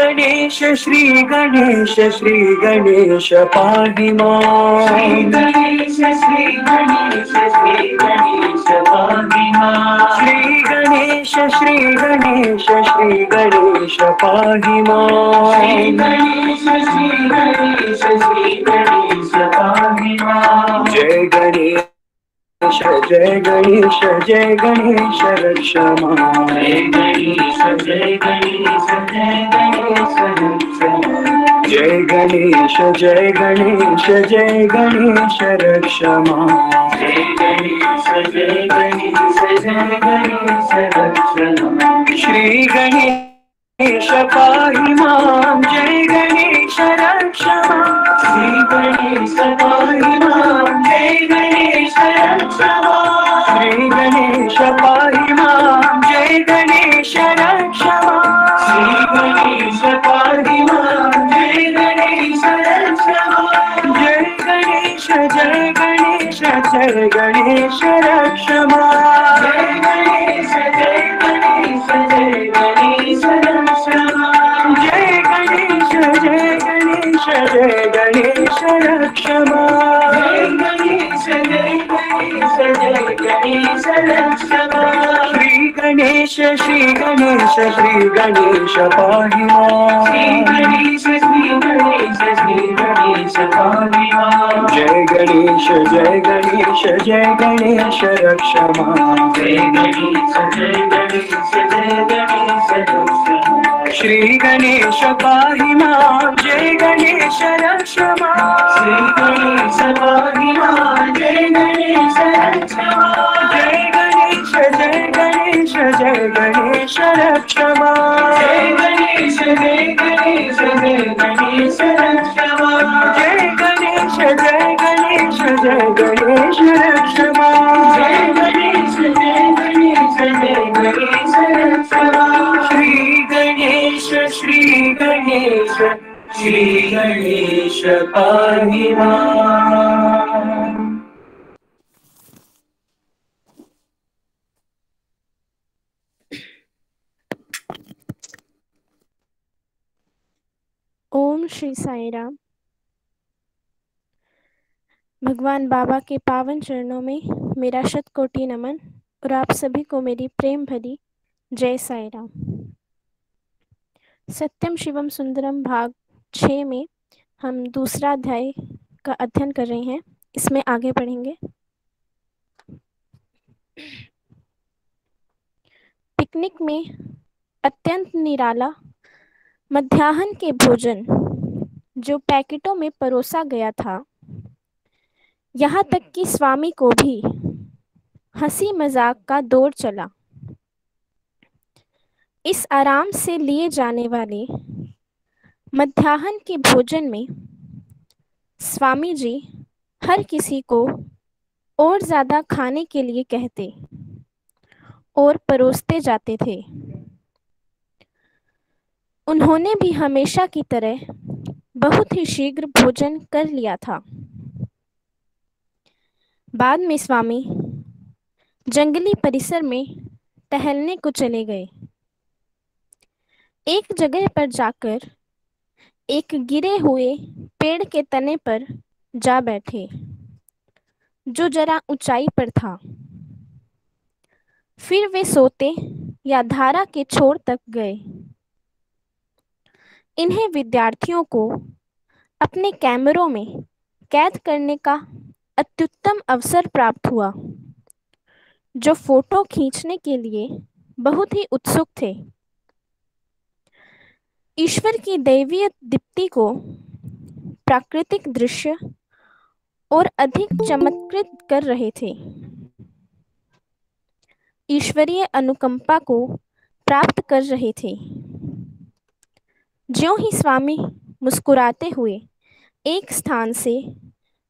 गणेश श्री गणेश श्री गणेश पाहि मां। श्री गणेश श्री गणेश श्री गणेश पाहि मां। श्री गणेश श्री गणेश श्री गणेश पाहि मां। श्री गणेश श्री गणेश श्री गणेश पाहि मां। जय गणेश जय गणेश जय गणेश रक्ष मां। जय गणेश जय गणेश जय गणेश रक्ष मां। जय गणेश जय गणेश जय गणेश रक्ष मां। जय गणेश जय गणेश जय गणेश रक्ष मां। श्री गणेश पाहि मां। जय गणेश रक्ष मां। श्री गणेश पाहि मां। जय गणेश रक्ष मां। श्री गणेश पाहि मां। जय गणेश रक्ष मां। श्री गणेश पाहि मां। जय गणेश रक्ष मां। जय गणेश जय गणेश जय गणेश रक्ष मां। जय गणेश जय गणेश जय गणेश रक्ष मां। जय गणेश जय गणेश जय गणेश रक्ष मां। जय गणेश जय गणेश जय गणेश रक्ष मां। श्री गणेश श्री गणेश श्री गणेश पाहि मां। श्री गणेश श्री गणेश श्री गणेश पाहि मां। जय गणेश जय गणेश जय गणेश रक्ष मां। जय गणेश जय गणेश जय गणेश रक्ष मां। श्री गणेश पाहि मां। जय गणेश रक्ष मां। श्री गणेश पाहि मां। जय गणेश रक्ष मां। जय गणेश जय गणेश जय गणेश रक्ष मां। जय गणेश जय गणेश जय गणेश रक्ष मां। जय गणेश जय गणेश जय गणेश रक्ष मां। जय गणेश जय गणेश जय गणेश रक्ष मां। श्री गणेश श्री गणेश पाहि मां। ओम श्री साईं राम। भगवान बाबा के पावन चरणों में मेरा शत कोटि नमन और आप सभी को मेरी प्रेम भरी जय साईं राम। सत्यम शिवम सुंदरम भाग 6 में हम दूसरा अध्याय का अध्ययन कर रहे हैं। इसमें आगे पढ़ेंगे। पिकनिक में अत्यंत निराला मध्याह्न के भोजन जो पैकेटों में परोसा गया था, यहाँ तक कि स्वामी को भी हंसी मजाक का दौर चला। इस आराम से लिए जाने वाले मध्याह्न के भोजन में स्वामी जी हर किसी को और ज़्यादा खाने के लिए कहते और परोसते जाते थे। उन्होंने भी हमेशा की तरह बहुत ही शीघ्र भोजन कर लिया था। बाद में स्वामी जंगली परिसर में टहलने को चले गए। एक जगह पर जाकर एक गिरे हुए पेड़ के तने पर जा बैठे, जो जरा ऊंचाई पर था। फिर वे सोते या धारा के छोर तक गए। इन्हें विद्यार्थियों को अपने कैमरों में कैद करने का अत्युत्तम अवसर प्राप्त हुआ, जो फोटो खींचने के लिए बहुत ही उत्सुक थे। ईश्वर की दैवीय दीप्ति को प्राकृतिक दृश्य और अधिक चमत्कृत कर रहे थे। ईश्वरीय अनुकंपा को प्राप्त कर रहे थे। ज्यों ही स्वामी मुस्कुराते हुए एक स्थान से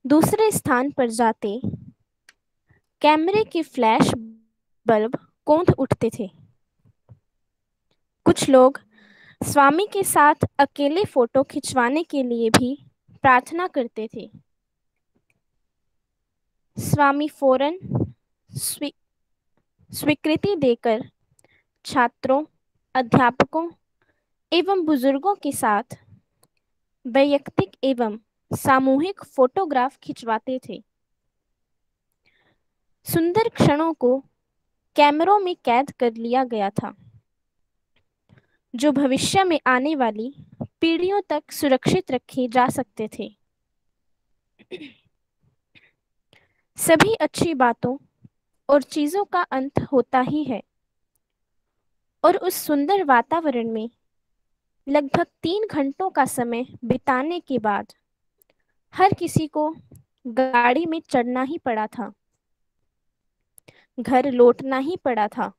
दूसरे स्थान पर जाते, कैमरे के फ्लैश बल्ब कौंध उठते थे। कुछ लोग स्वामी के साथ अकेले फोटो खिंचवाने के लिए भी प्रार्थना करते थे। स्वामी फौरन स्वीकृति देकर छात्रों, अध्यापकों एवं बुजुर्गों के साथ वैयक्तिक एवं सामूहिक फोटोग्राफ खिंचवाते थे। सुंदर क्षणों को कैमरों में कैद कर लिया गया था, जो भविष्य में आने वाली पीढ़ियों तक सुरक्षित रखे जा सकते थे। सभी अच्छी बातों और चीजों का अंत होता ही है, और उस सुंदर वातावरण में लगभग 3 घंटों का समय बिताने के बाद हर किसी को गाड़ी में चढ़ना ही पड़ा था, घर लौटना ही पड़ा था।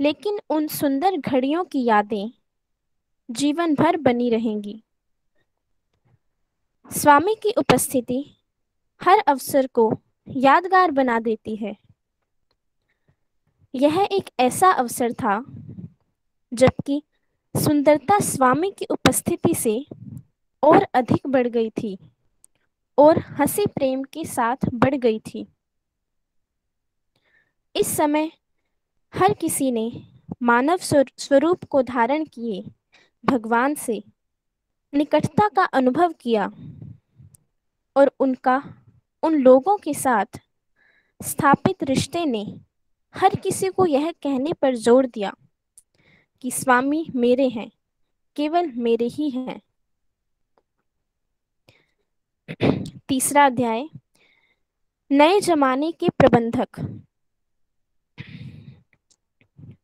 लेकिन उन सुंदर घड़ियों की यादें जीवन भर बनी रहेंगी। स्वामी की उपस्थिति हर अवसर को यादगार बना देती है। यह एक ऐसा अवसर था जबकि सुंदरता स्वामी की उपस्थिति से और अधिक बढ़ गई थी और हंसी प्रेम के साथ बढ़ गई थी। इस समय हर किसी ने मानव स्वरूप को धारण किए भगवान से निकटता का अनुभव किया और उनका उन लोगों के साथ स्थापित रिश्ते ने हर किसी को यह कहने पर जोर दिया कि स्वामी मेरे हैं, केवल मेरे ही हैं। तीसरा अध्याय, नए जमाने के प्रबंधक।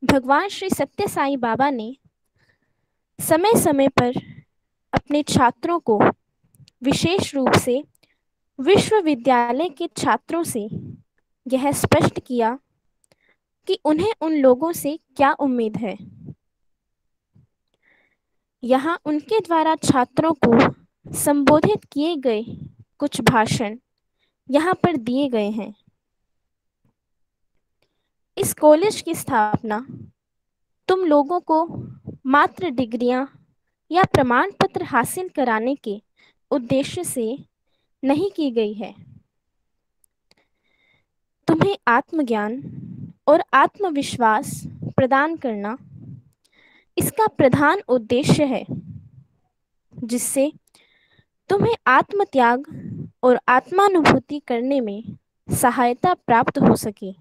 भगवान श्री सत्य साईं बाबा ने समय समय पर अपने छात्रों को, विशेष रूप से विश्वविद्यालय के छात्रों से यह स्पष्ट किया कि उन्हें उन लोगों से क्या उम्मीद है। यहाँ उनके द्वारा छात्रों को संबोधित किए गए कुछ भाषण यहाँ पर दिए गए हैं। इस कॉलेज की स्थापना तुम लोगों को मात्र डिग्रियां या प्रमाण पत्र हासिल कराने के उद्देश्य से नहीं की गई है। तुम्हें आत्मज्ञान और आत्मविश्वास प्रदान करना इसका प्रधान उद्देश्य है, जिससे तुम्हें आत्मत्याग और आत्मानुभूति करने में सहायता प्राप्त हो सके।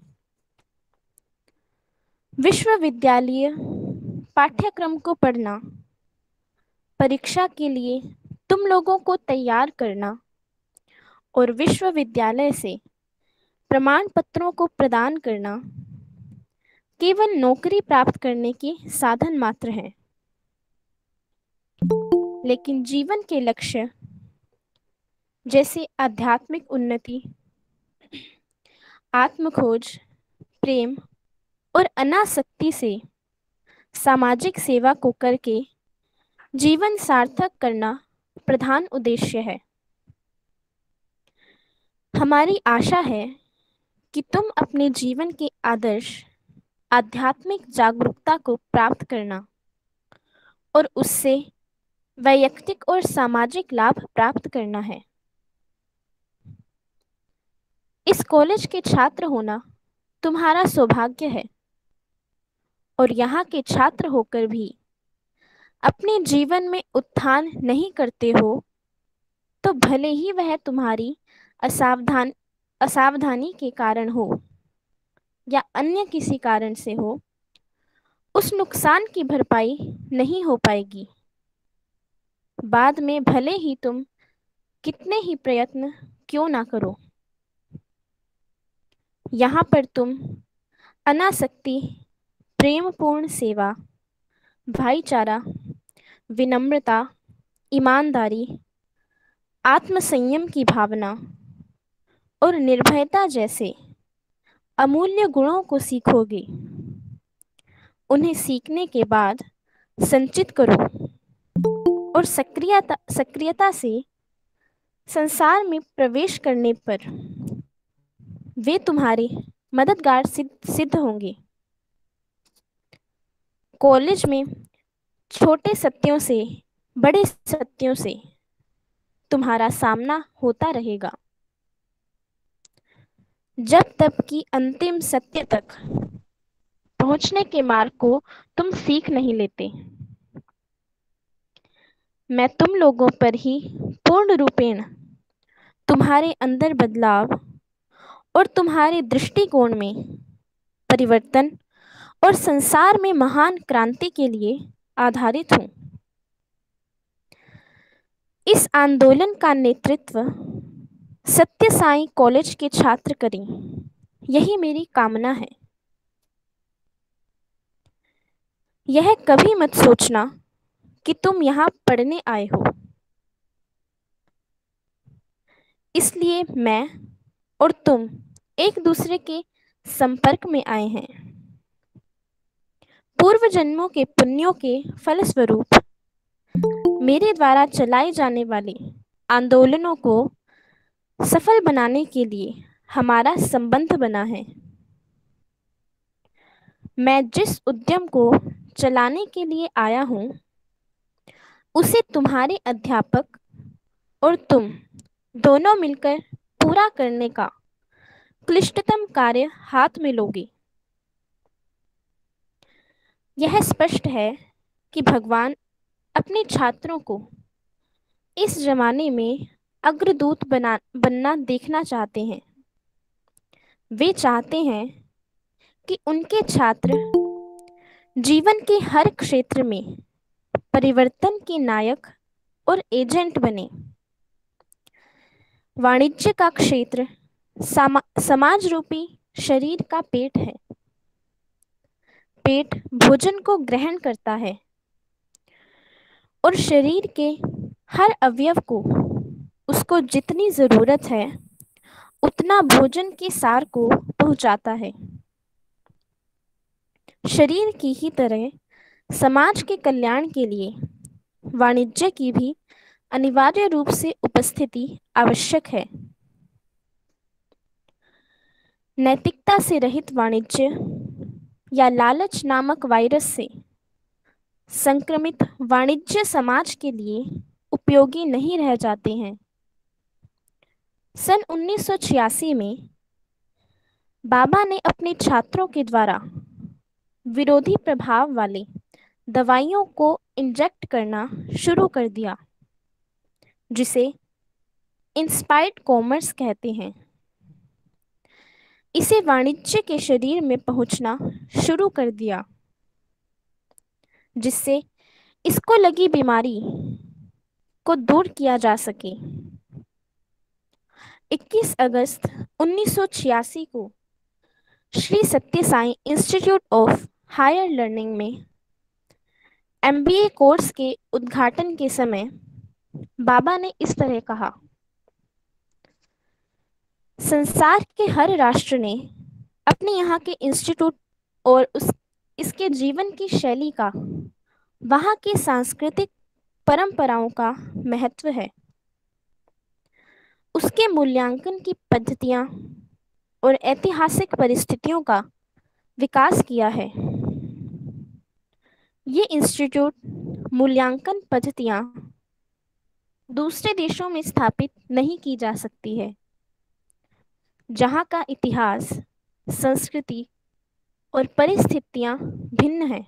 विश्वविद्यालय पाठ्यक्रम को पढ़ना, परीक्षा के लिए तुम लोगों को तैयार करना और विश्वविद्यालय से प्रमाण पत्रों को प्रदान करना केवल नौकरी प्राप्त करने के साधन मात्र हैं। लेकिन जीवन के लक्ष्य जैसे आध्यात्मिक उन्नति, आत्मखोज, प्रेम और अनासक्ति से सामाजिक सेवा को करके जीवन सार्थक करना प्रधान उद्देश्य है। हमारी आशा है कि तुम अपने जीवन के आदर्श आध्यात्मिक जागरूकता को प्राप्त करना और उससे वैयक्तिक और सामाजिक लाभ प्राप्त करना है। इस कॉलेज के छात्र होना तुम्हारा सौभाग्य है, और यहाँ के छात्र होकर भी अपने जीवन में उत्थान नहीं करते हो तो भले ही वह तुम्हारी असावधानी के कारण हो या अन्य किसी कारण से हो, उस नुकसान की भरपाई नहीं हो पाएगी। बाद में भले ही तुम कितने ही प्रयत्न क्यों ना करो। यहाँ पर तुम अनासक्ति, प्रेमपूर्ण सेवा, भाईचारा, विनम्रता, ईमानदारी, आत्मसंयम की भावना और निर्भयता जैसे अमूल्य गुणों को सीखोगे। उन्हें सीखने के बाद संचित करो और सक्रियता से संसार में प्रवेश करने पर वे तुम्हारे मददगार सिद्ध होंगे। कॉलेज में छोटे सत्यों से, बड़े सत्यों से तुम्हारा सामना होता रहेगा, जब तक कि अंतिम सत्य तक पहुंचने के मार्ग को तुम सीख नहीं लेते। मैं तुम लोगों पर ही पूर्ण रूपेण तुम्हारे अंदर बदलाव और तुम्हारे दृष्टिकोण में परिवर्तन और संसार में महान क्रांति के लिए आधारित हूँ। इस आंदोलन का नेतृत्व सत्य साई कॉलेज के छात्र करें, यही मेरी कामना है। यह कभी मत सोचना कि तुम यहाँ पढ़ने आए हो, इसलिए मैं और तुम एक दूसरे के संपर्क में आए हैं। पूर्व जन्मों के पुण्यों के फलस्वरूप मेरे द्वारा चलाए जाने वाले आंदोलनों को सफल बनाने के लिए हमारा संबंध बना है। मैं जिस उद्यम को चलाने के लिए आया हूँ, उसे तुम्हारे अध्यापक और तुम दोनों मिलकर पूरा करने का क्लिष्टतम कार्य हाथ में लोगे। यह स्पष्ट है कि भगवान अपने छात्रों को इस जमाने में अग्रदूत बनना देखना चाहते हैं। वे चाहते हैं कि उनके छात्र जीवन के हर क्षेत्र में परिवर्तन के नायक और एजेंट बने। वाणिज्य का क्षेत्र समाज रूपी शरीर का पेट है। पेट भोजन को ग्रहण करता है और शरीर के हर अवयव को उसको जितनी जरूरत है उतना भोजन के सार को पहुंचाता है। शरीर की ही तरह समाज के कल्याण के लिए वाणिज्य की भी अनिवार्य रूप से उपस्थिति आवश्यक है। नैतिकता से रहित वाणिज्य या लालच नामक वायरस से संक्रमित वाणिज्य समाज के लिए उपयोगी नहीं रह जाते हैं। सन 1986 में बाबा ने अपने छात्रों के द्वारा विरोधी प्रभाव वाले दवाइयों को इंजेक्ट करना शुरू कर दिया, जिसे इंस्पायर्ड कॉमर्स कहते हैं। इसे वाणिज्य के शरीर में पहुंचना शुरू कर दिया, जिससे इसको लगी बीमारी को दूर किया जा सके। 21 अगस्त 1986 को Shri Satya Sai institute of higher learning में MBA कोर्स के उद्घाटन के समय बाबा ने इस तरह कहा, संसार के हर राष्ट्र ने अपने यहाँ के इंस्टीट्यूट और इसके जीवन की शैली का, वहाँ की सांस्कृतिक परंपराओं का महत्व है। उसके मूल्यांकन की पद्धतियाँ और ऐतिहासिक परिस्थितियों का विकास किया है। ये इंस्टीट्यूट मूल्यांकन पद्धतियाँ दूसरे देशों में स्थापित नहीं की जा सकती है, जहाँ का इतिहास, संस्कृति और परिस्थितियाँ भिन्न हैं।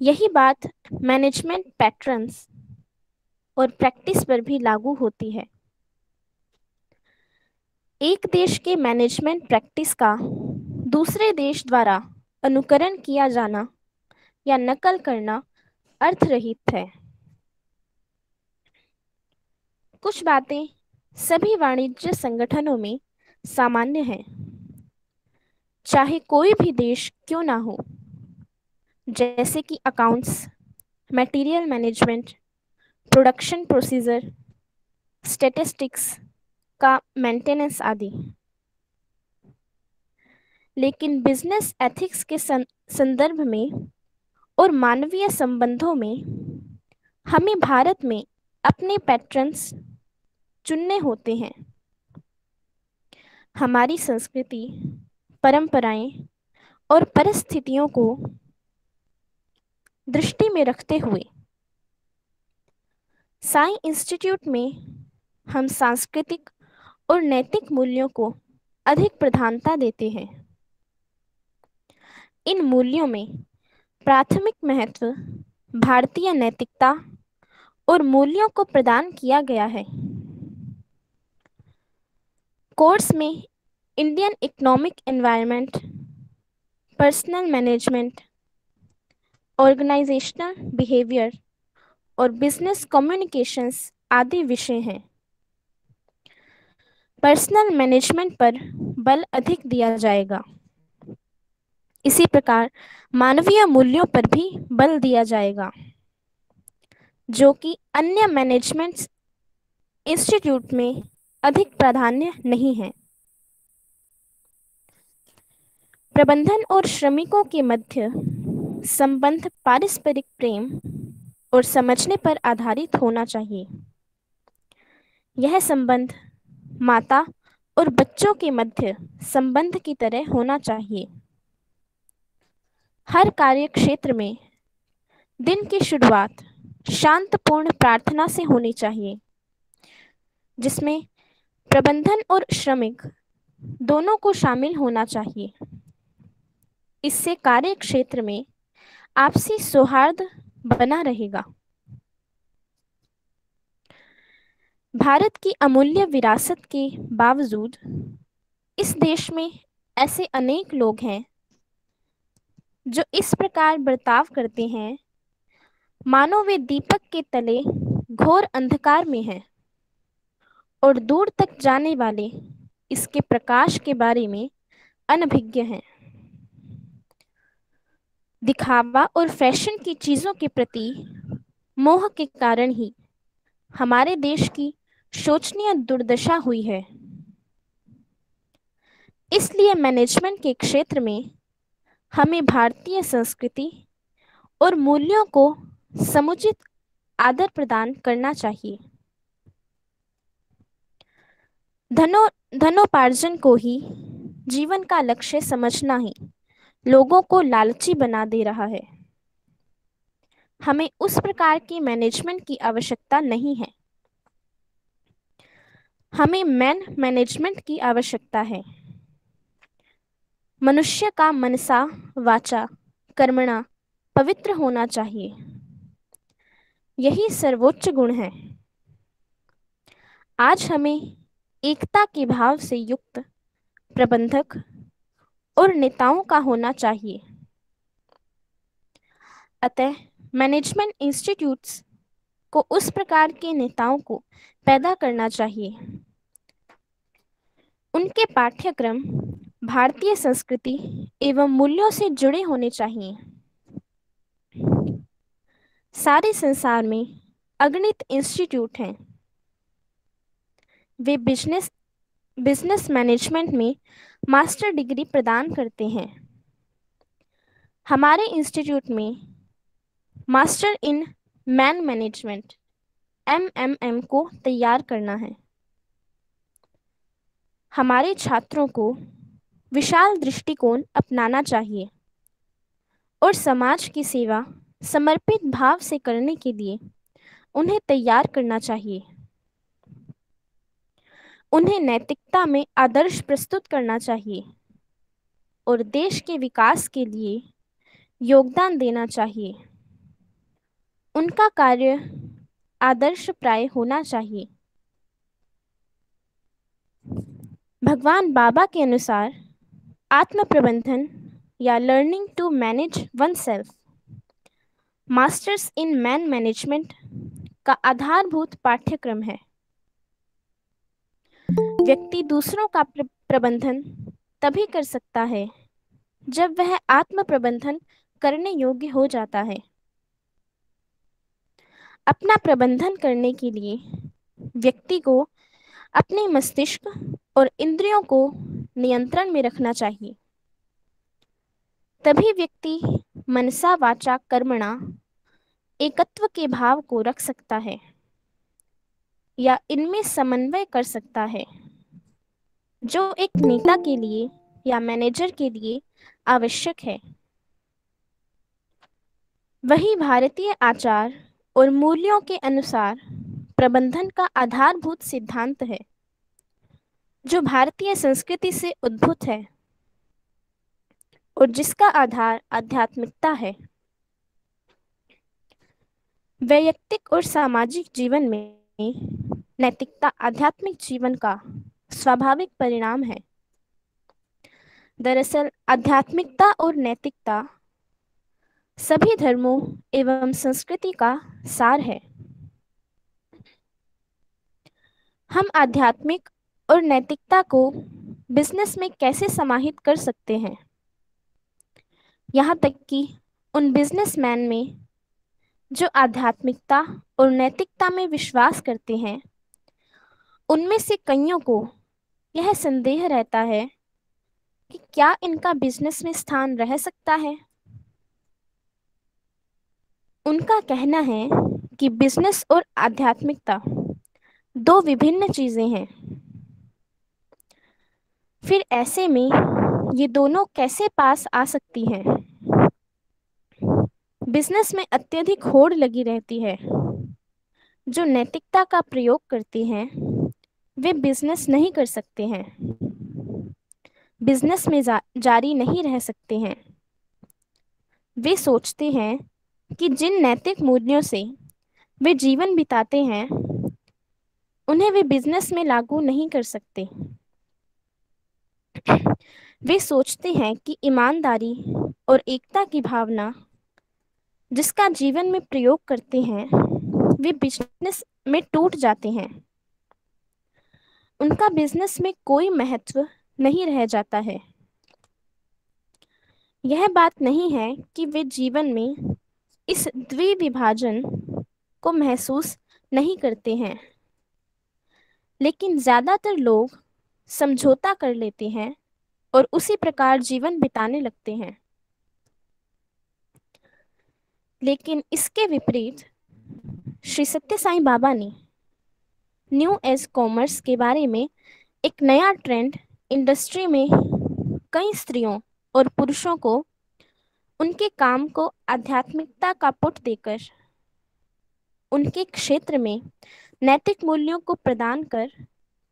यही बात मैनेजमेंट पैटर्न्स और प्रैक्टिस पर भी लागू होती है। एक देश के मैनेजमेंट प्रैक्टिस का दूसरे देश द्वारा अनुकरण किया जाना या नकल करना अर्थरहित है। कुछ बातें सभी वाणिज्य संगठनों में सामान्य हैं, चाहे कोई भी देश क्यों ना हो, जैसे कि accounts, material management, production procedure, statistics का मेंटेनेंस आदि। लेकिन बिजनेस एथिक्स के संदर्भ में और मानवीय संबंधों में हमें भारत में अपने पैटर्न्स चुनने होते हैं। हमारी संस्कृति, परंपराएं और परिस्थितियों को दृष्टि में रखते हुए साई इंस्टीट्यूट में हम सांस्कृतिक और नैतिक मूल्यों को अधिक प्रधानता देते हैं। इन मूल्यों में प्राथमिक महत्व भारतीय नैतिकता और मूल्यों को प्रदान किया गया है। कोर्स में Indian economic environment, personal management, organisational behaviour और बिजनेस कम्युनिकेशंस आदि विषय हैं। पर्सनल मैनेजमेंट पर बल अधिक दिया जाएगा। इसी प्रकार मानवीय मूल्यों पर भी बल दिया जाएगा, जो कि अन्य मैनेजमेंट इंस्टीट्यूट में अधिक प्राधान्य नहीं है। प्रबंधन और श्रमिकों के मध्य संबंध पारस्परिक प्रेम और समझने पर आधारित होना चाहिए। यह संबंध माता और बच्चों के मध्य संबंध की तरह होना चाहिए। हर कार्य क्षेत्र में दिन की शुरुआत शांतपूर्ण प्रार्थना से होनी चाहिए, जिसमें प्रबंधन और श्रमिक दोनों को शामिल होना चाहिए। इससे कार्य क्षेत्र में आपसी सौहार्द बना रहेगा। भारत की अमूल्य विरासत के बावजूद इस देश में ऐसे अनेक लोग हैं जो इस प्रकार बर्ताव करते हैं मानो वे दीपक के तले घोर अंधकार में हैं और दूर तक जाने वाले इसके प्रकाश के बारे में अनभिज्ञ हैं। दिखावा और फैशन की चीजों के प्रति मोह के कारण ही हमारे देश की शोचनीय दुर्दशा हुई है। इसलिए मैनेजमेंट के क्षेत्र में हमें भारतीय संस्कृति और मूल्यों को समुचित आदर प्रदान करना चाहिए। धनोपार्जन को ही जीवन का लक्ष्य समझना ही लोगों को लालची बना दे रहा है। हमें उस प्रकार की मैनेजमेंट की आवश्यकता नहीं है। हमें मैन मैनेजमेंट की आवश्यकता है। मनुष्य का मनसा वाचा कर्मणा पवित्र होना चाहिए। यही सर्वोच्च गुण है। आज हमें एकता के भाव से युक्त प्रबंधक और नेताओं का होना चाहिए। अतः मैनेजमेंट इंस्टीट्यूट्स को उस प्रकार के नेताओं को पैदा करना चाहिए। उनके पाठ्यक्रम भारतीय संस्कृति एवं मूल्यों से जुड़े होने चाहिए। सारे संसार में अगणित इंस्टीट्यूट हैं। वे बिजनेस मैनेजमेंट में मास्टर डिग्री प्रदान करते हैं। हमारे इंस्टीट्यूट में master in man management MMM को तैयार करना है। हमारे छात्रों को विशाल दृष्टिकोण अपनाना चाहिए और समाज की सेवा समर्पित भाव से करने के लिए उन्हें तैयार करना चाहिए। उन्हें नैतिकता में आदर्श प्रस्तुत करना चाहिए और देश के विकास के लिए योगदान देना चाहिए। उनका कार्य आदर्श प्राय होना चाहिए। भगवान बाबा के अनुसार आत्म प्रबंधन या learning to manage oneself masters in man management का आधारभूत पाठ्यक्रम है। व्यक्ति दूसरों का प्रबंधन तभी कर सकता है जब वह आत्म प्रबंधन करने योग्य हो जाता है। अपना प्रबंधन करने के लिए व्यक्ति को अपने मस्तिष्क और इंद्रियों को नियंत्रण में रखना चाहिए। तभी व्यक्ति मनसा वाचा कर्मणा एकत्व के भाव को रख सकता है या इनमें समन्वय कर सकता है, जो एक नेता के लिए या मैनेजर के लिए आवश्यक है। वही भारतीय आचार और मूल्यों के अनुसार प्रबंधन का आधारभूत सिद्धांत है, जो भारतीय संस्कृति से उद्भूत है। और जिसका आधार आध्यात्मिकता है। वैयक्तिक और सामाजिक जीवन में नैतिकता आध्यात्मिक जीवन का स्वाभाविक परिणाम है। दरअसल आध्यात्मिकता और नैतिकता सभी धर्मों एवं संस्कृति का सार है। हम आध्यात्मिक और नैतिकता को बिजनेस में कैसे समाहित कर सकते हैं? यहाँ तक कि उन बिजनेसमैन में जो आध्यात्मिकता और नैतिकता में विश्वास करते हैं, उनमें से कईयों को यह संदेह रहता है कि क्या इनका बिजनेस में स्थान रह सकता है। उनका कहना है कि बिजनेस और आध्यात्मिकता दो विभिन्न चीजें हैं। फिर ऐसे में ये दोनों कैसे पास आ सकती हैं? बिजनेस में अत्यधिक होड़ लगी रहती है। जो नैतिकता का प्रयोग करते हैं वे बिजनेस नहीं कर सकते हैं, बिजनेस में जारी नहीं रह सकते हैं। वे सोचते हैं कि जिन नैतिक मूल्यों से वे जीवन बिताते हैं उन्हें वे बिजनेस में लागू नहीं कर सकते। वे सोचते हैं कि ईमानदारी और एकता की भावना जिसका जीवन में प्रयोग करते हैं वे बिजनेस में टूट जाते हैं। उनका बिजनेस में कोई महत्व नहीं रह जाता है। यह बात नहीं है कि वे जीवन में इस द्विविभाजन को महसूस नहीं करते हैं, लेकिन ज्यादातर लोग समझौता कर लेते हैं और उसी प्रकार जीवन बिताने लगते हैं। लेकिन इसके विपरीत श्री सत्य साईं बाबा ने न्यू एज कॉमर्स के बारे में एक नया ट्रेंड इंडस्ट्री में कई स्त्रियों और पुरुषों को उनके काम को आध्यात्मिकता का पुट देकर उनके क्षेत्र में नैतिक मूल्यों को प्रदान कर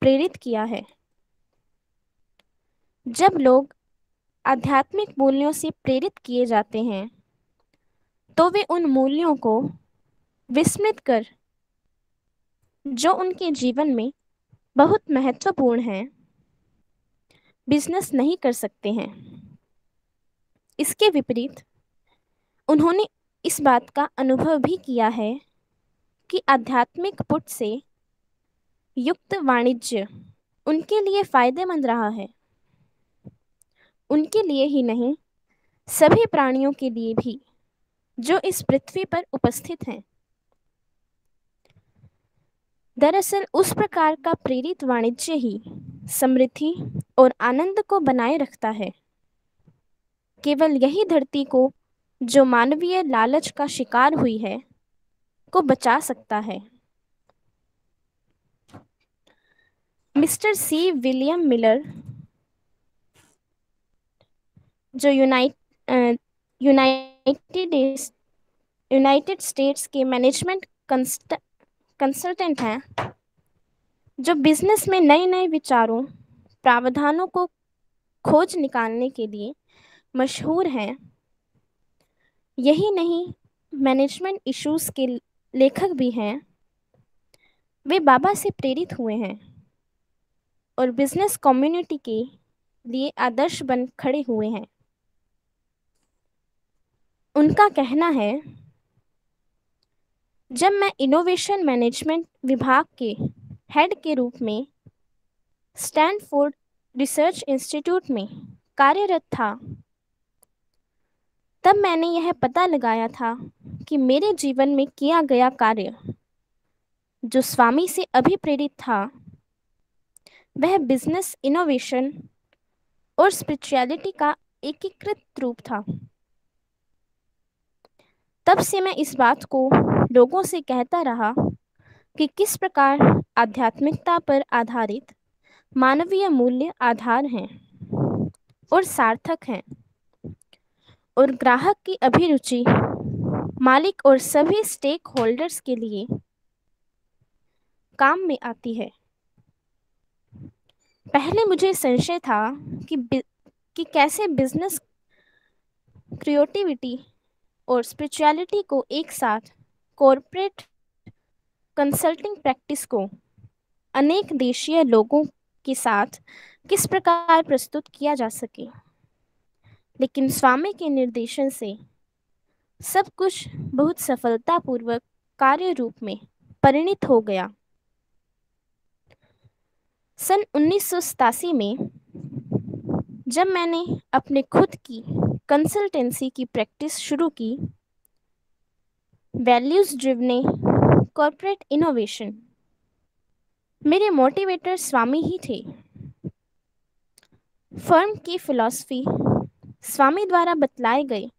प्रेरित किया है। जब लोग आध्यात्मिक मूल्यों से प्रेरित किए जाते हैं तो वे उन मूल्यों को विस्मृत कर जो उनके जीवन में बहुत महत्वपूर्ण है बिजनेस नहीं कर सकते हैं। इसके विपरीत उन्होंने इस बात का अनुभव भी किया है कि आध्यात्मिक पुट से युक्त वाणिज्य उनके लिए फायदेमंद रहा है। उनके लिए ही नहीं, सभी प्राणियों के लिए भी जो इस पृथ्वी पर उपस्थित हैं। दरअसल उस प्रकार का प्रेरित वाणिज्य ही समृद्धि और आनंद को बनाए रखता है। केवल यही धरती को जो मानवीय लालच का शिकार हुई है को बचा सकता है। मिस्टर सी विलियम मिलर जो यूनाइटेड स्टेट्स के मैनेजमेंट कंसल्टेंट हैं, जो बिजनेस में नए नए विचारों प्रावधानों को खोज निकालने के लिए मशहूर हैं। यही नहीं, मैनेजमेंट इश्यूज के लेखक भी हैं। वे बाबा से प्रेरित हुए हैं और बिजनेस कम्युनिटी के लिए आदर्श बन खड़े हुए हैं। उनका कहना है, जब मैं इनोवेशन मैनेजमेंट विभाग के हेड के रूप में स्टैनफोर्ड रिसर्च इंस्टीट्यूट में कार्यरत था, तब मैंने यह पता लगाया था कि मेरे जीवन में किया गया कार्य जो स्वामी से अभिप्रेरित था वह बिजनेस, इनोवेशन और स्पिरिचुअलिटी का एकीकृत रूप था। तब से मैं इस बात को लोगों से कहता रहा कि किस प्रकार आध्यात्मिकता पर आधारित मानवीय मूल्य आधार हैं और सार्थक हैं, और ग्राहक की अभिरुचि मालिक और सभी स्टेक होल्डर्स के लिए काम में आती है। पहले मुझे संशय था कि कैसे बिजनेस क्रिएटिविटी और स्पिरिचुअलिटी को एक साथ कॉरपोरेट कंसल्टिंग प्रैक्टिस को अनेक देशीय लोगों के साथ किस प्रकार प्रस्तुत किया जा सके। लेकिन स्वामी के निर्देशन से सब कुछ बहुत सफलतापूर्वक कार्य रूप में परिणित हो गया। सन 1987 में जब मैंने अपने खुद की कंसल्टेंसी की प्रैक्टिस शुरू की, वैल्यूज ड्रिवन कॉर्पोरेट इनोवेशन, मेरे मोटिवेटर स्वामी ही थे। फर्म की फिलॉसफी स्वामी द्वारा बतलाए गए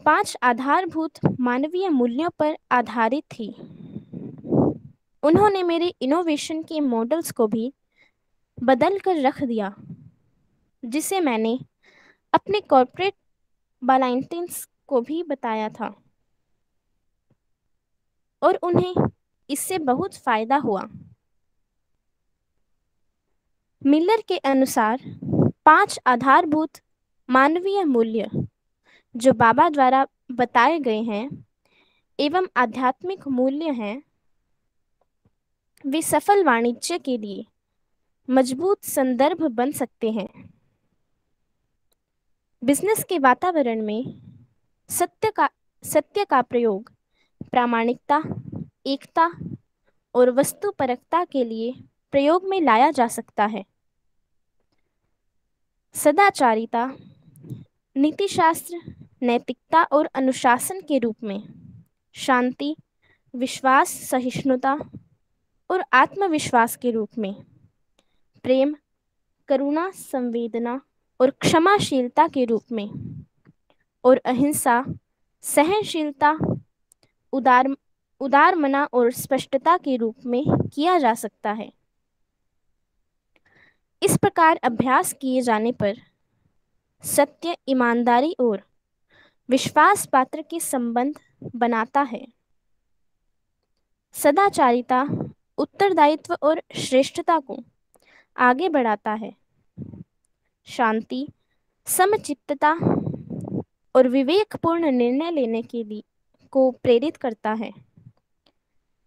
5 आधारभूत मानवीय मूल्यों पर आधारित थी। उन्होंने मेरे इनोवेशन के मॉडल्स को भी बदल कर रख दिया, जिसे मैंने अपने कॉर्पोरेट बालाइंटेंस को भी बताया था, और उन्हें इससे बहुत फायदा हुआ। मिलर के अनुसार 5 आधारभूत मानवीय मूल्य जो बाबा द्वारा बताए गए हैं एवं आध्यात्मिक मूल्य हैं, वे सफल वाणिज्य के लिए मजबूत संदर्भ बन सकते हैं। बिजनेस के वातावरण में सत्य का प्रयोग प्रामाणिकता, एकता और वस्तुपरकता के लिए प्रयोग में लाया जा सकता है। सदाचारिता, नीतिशास्त्र, नैतिकता और अनुशासन के रूप में शांति, विश्वास, सहिष्णुता और आत्मविश्वास के रूप में प्रेम, करुणा, संवेदना और क्षमाशीलता के रूप में, और अहिंसा, सहनशीलता, उदार मना और स्पष्टता के रूप में किया जा सकता है। इस प्रकार अभ्यास किए जाने पर सत्य, ईमानदारी और विश्वास पात्र के संबंध बनाता है। सदाचारिता उत्तरदायित्व और श्रेष्ठता को आगे बढ़ाता है। शांति, समचित्तता और विवेकपूर्ण निर्णय लेने के लिए को प्रेरित करता है।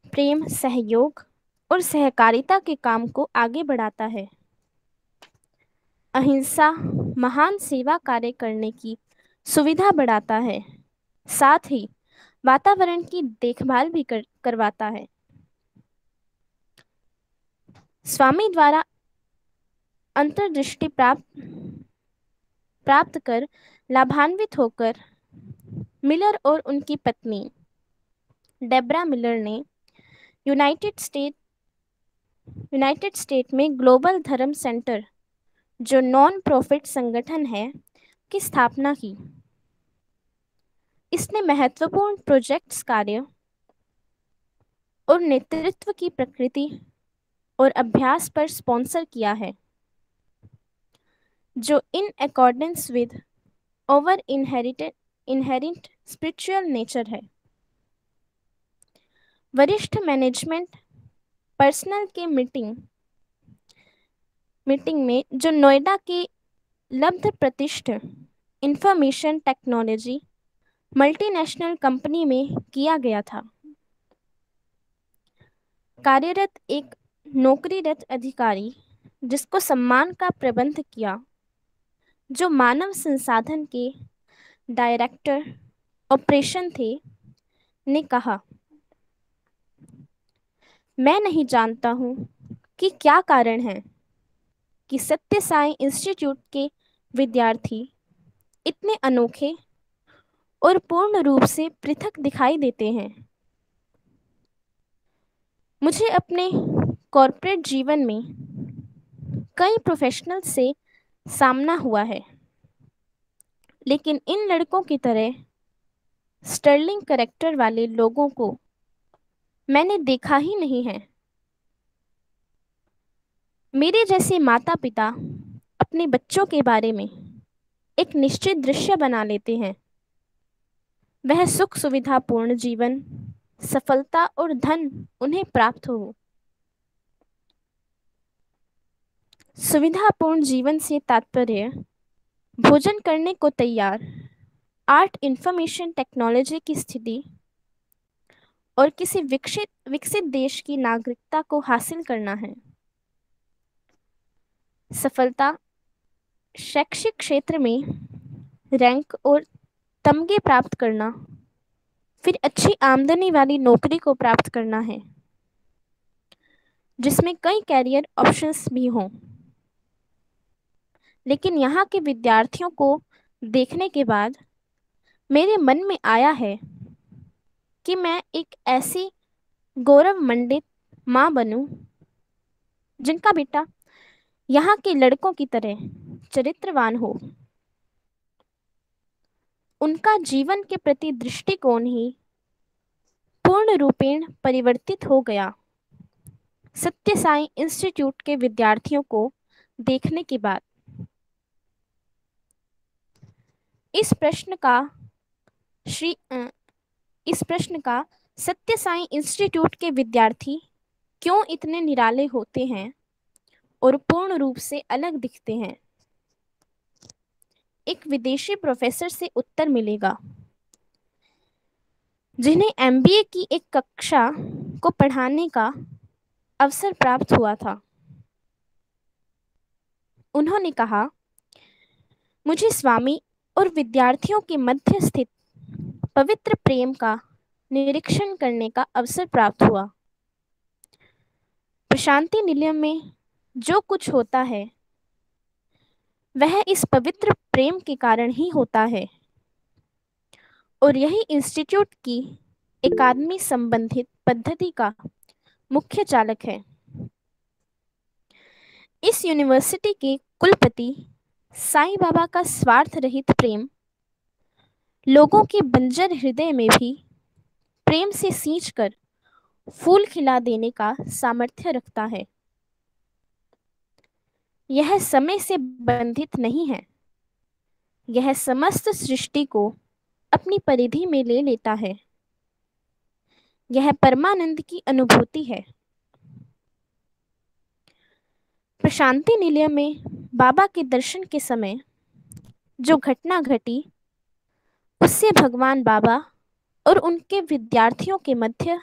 प्रेम, सहयोग और सहकारिता के काम को आगे बढ़ाता है। अहिंसा महान सेवा कार्य करने की सुविधा बढ़ाता है, साथ ही वातावरण की देखभाल भी करवाता है। स्वामी द्वारा अंतर्दृष्टि प्राप्त कर लाभान्वित होकर मिलर और उनकी पत्नी डेब्रा मिलर ने यूनाइटेड स्टेट में ग्लोबल धर्म सेंटर, जो नॉन प्रॉफिट संगठन है, की स्थापना की। इसने महत्वपूर्ण प्रोजेक्ट्स कार्य और नेतृत्व की प्रकृति और अभ्यास पर स्पॉन्सर किया है, जो in accordance with over inherited spiritual nature है। वरिष्ठ मैनेजमेंट पर्सनल के मीटिंग में जो नोएडा के लब्ध प्रतिष्ठित इंफॉर्मेशन टेक्नोलॉजी मल्टीनेशनल कंपनी में किया गया था। कार्यरत एक नौकरीरत अधिकारी जिसको सम्मान का प्रबंध किया, जो मानव संसाधन के डायरेक्टर ऑपरेशन थे, ने कहा, मैं नहीं जानता हूं कि क्या कारण है कि सत्य साई इंस्टीट्यूट के विद्यार्थी इतने अनोखे और पूर्ण रूप से पृथक दिखाई देते हैं। मुझे अपने कॉर्पोरेट जीवन में कई प्रोफेशनल से सामना हुआ है, लेकिन इन लड़कों की तरह स्टर्लिंग कैरेक्टर वाले लोगों को मैंने देखा ही नहीं है। मेरे जैसे माता पिता अपने बच्चों के बारे में एक निश्चित दृश्य बना लेते हैं। वह सुख सुविधापूर्ण जीवन, सफलता और धन उन्हें प्राप्त हो। सुविधापूर्ण जीवन से तात्पर्य भोजन करने को तैयार, आर्ट इंफॉर्मेशन टेक्नोलॉजी की स्थिति और किसी विकसित विकसित देश की नागरिकता को हासिल करना है। सफलता शैक्षिक क्षेत्र में रैंक और तमगे प्राप्त करना, फिर अच्छी आमदनी वाली नौकरी को प्राप्त करना है जिसमें कई कैरियर ऑप्शंस भी हों। लेकिन यहाँ के विद्यार्थियों को देखने के बाद मेरे मन में आया है कि मैं एक ऐसी गौरवमंडित माँ बनूं जिनका बेटा यहाँ के लड़कों की तरह चरित्रवान हो। उनका जीवन के प्रति दृष्टिकोण ही पूर्ण रूपेण परिवर्तित हो गया सत्य साई इंस्टीट्यूट के विद्यार्थियों को देखने के बाद। इस प्रश्न का श्री इस प्रश्न का सत्य साई इंस्टीट्यूट के विद्यार्थी क्यों इतने निराले होते हैं और पूर्ण रूप से अलग दिखते हैं, एक विदेशी प्रोफेसर से उत्तर मिलेगा जिन्हें एमबीए की एक कक्षा को पढ़ाने का अवसर प्राप्त हुआ था। उन्होंने कहा, मुझे स्वामी और विद्यार्थियों के मध्य स्थित पवित्र प्रेम का निरीक्षण करने का अवसर प्राप्त हुआ। प्रशांति निलयम में जो कुछ होता है वह इस पवित्र प्रेम के कारण ही होता है और यही इंस्टीट्यूट की एकाडमी संबंधित पद्धति का मुख्य चालक है। इस यूनिवर्सिटी के कुलपति साईं बाबा का स्वार्थ रहित प्रेम लोगों के बंजर हृदय में भी प्रेम से सींचकर फूल खिला देने का सामर्थ्य रखता है। यह समय से बंधित नहीं है, यह समस्त सृष्टि को अपनी परिधि में ले लेता है। यह परमानंद की अनुभूति है। प्रशांति निलयम में बाबा के दर्शन के समय जो घटना घटी उससे भगवान बाबा और उनके विद्यार्थियों के मध्य